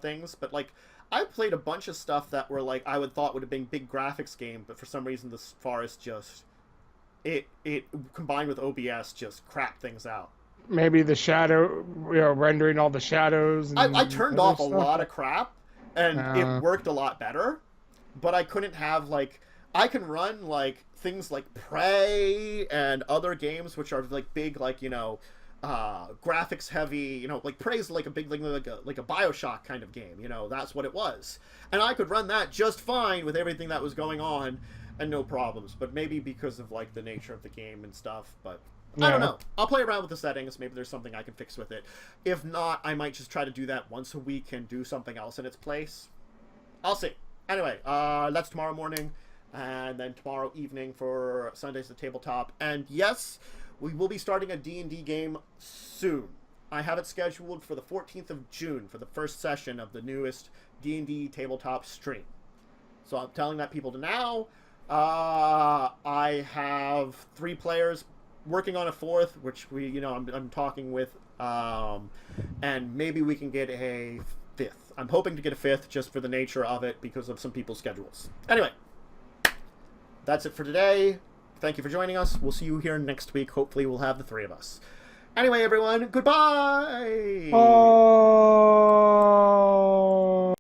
things. But like, I played a bunch of stuff that were like I would have been big graphics game, but for some reason the Forest just it combined with OBS just crap things out. Maybe the shadow, rendering all the shadows. And I turned off a stuff. lot of crap, and it worked a lot better. But I couldn't have, like, I can run, like, things like Prey and other games which are, like, big, like, graphics heavy, like Prey's like a big, like a BioShock kind of game, that's what it was. And I could run that just fine with everything that was going on and no problems. But maybe because of, like, the nature of the game and stuff, but... I don't know. I'll play around with the settings. Maybe there's something I can fix with it. If not, I might just try to do that once a week and do something else in its place. I'll see. Anyway, that's tomorrow morning, and then tomorrow evening for Sundays at Tabletop. And yes, we will be starting a D&D game soon. I have it scheduled for the 14th of June for the first session of the newest D&D Tabletop stream. So I'm telling that people to now. I have 3 players working on a 4th, which I'm talking with, and maybe we can get a 5th. I'm hoping to get a 5th just for the nature of it because of some people's schedules. Anyway, that's it for today. Thank you for joining us. We'll see you here next week. Hopefully we'll have the 3 of us. Anyway, everyone, goodbye! Oh.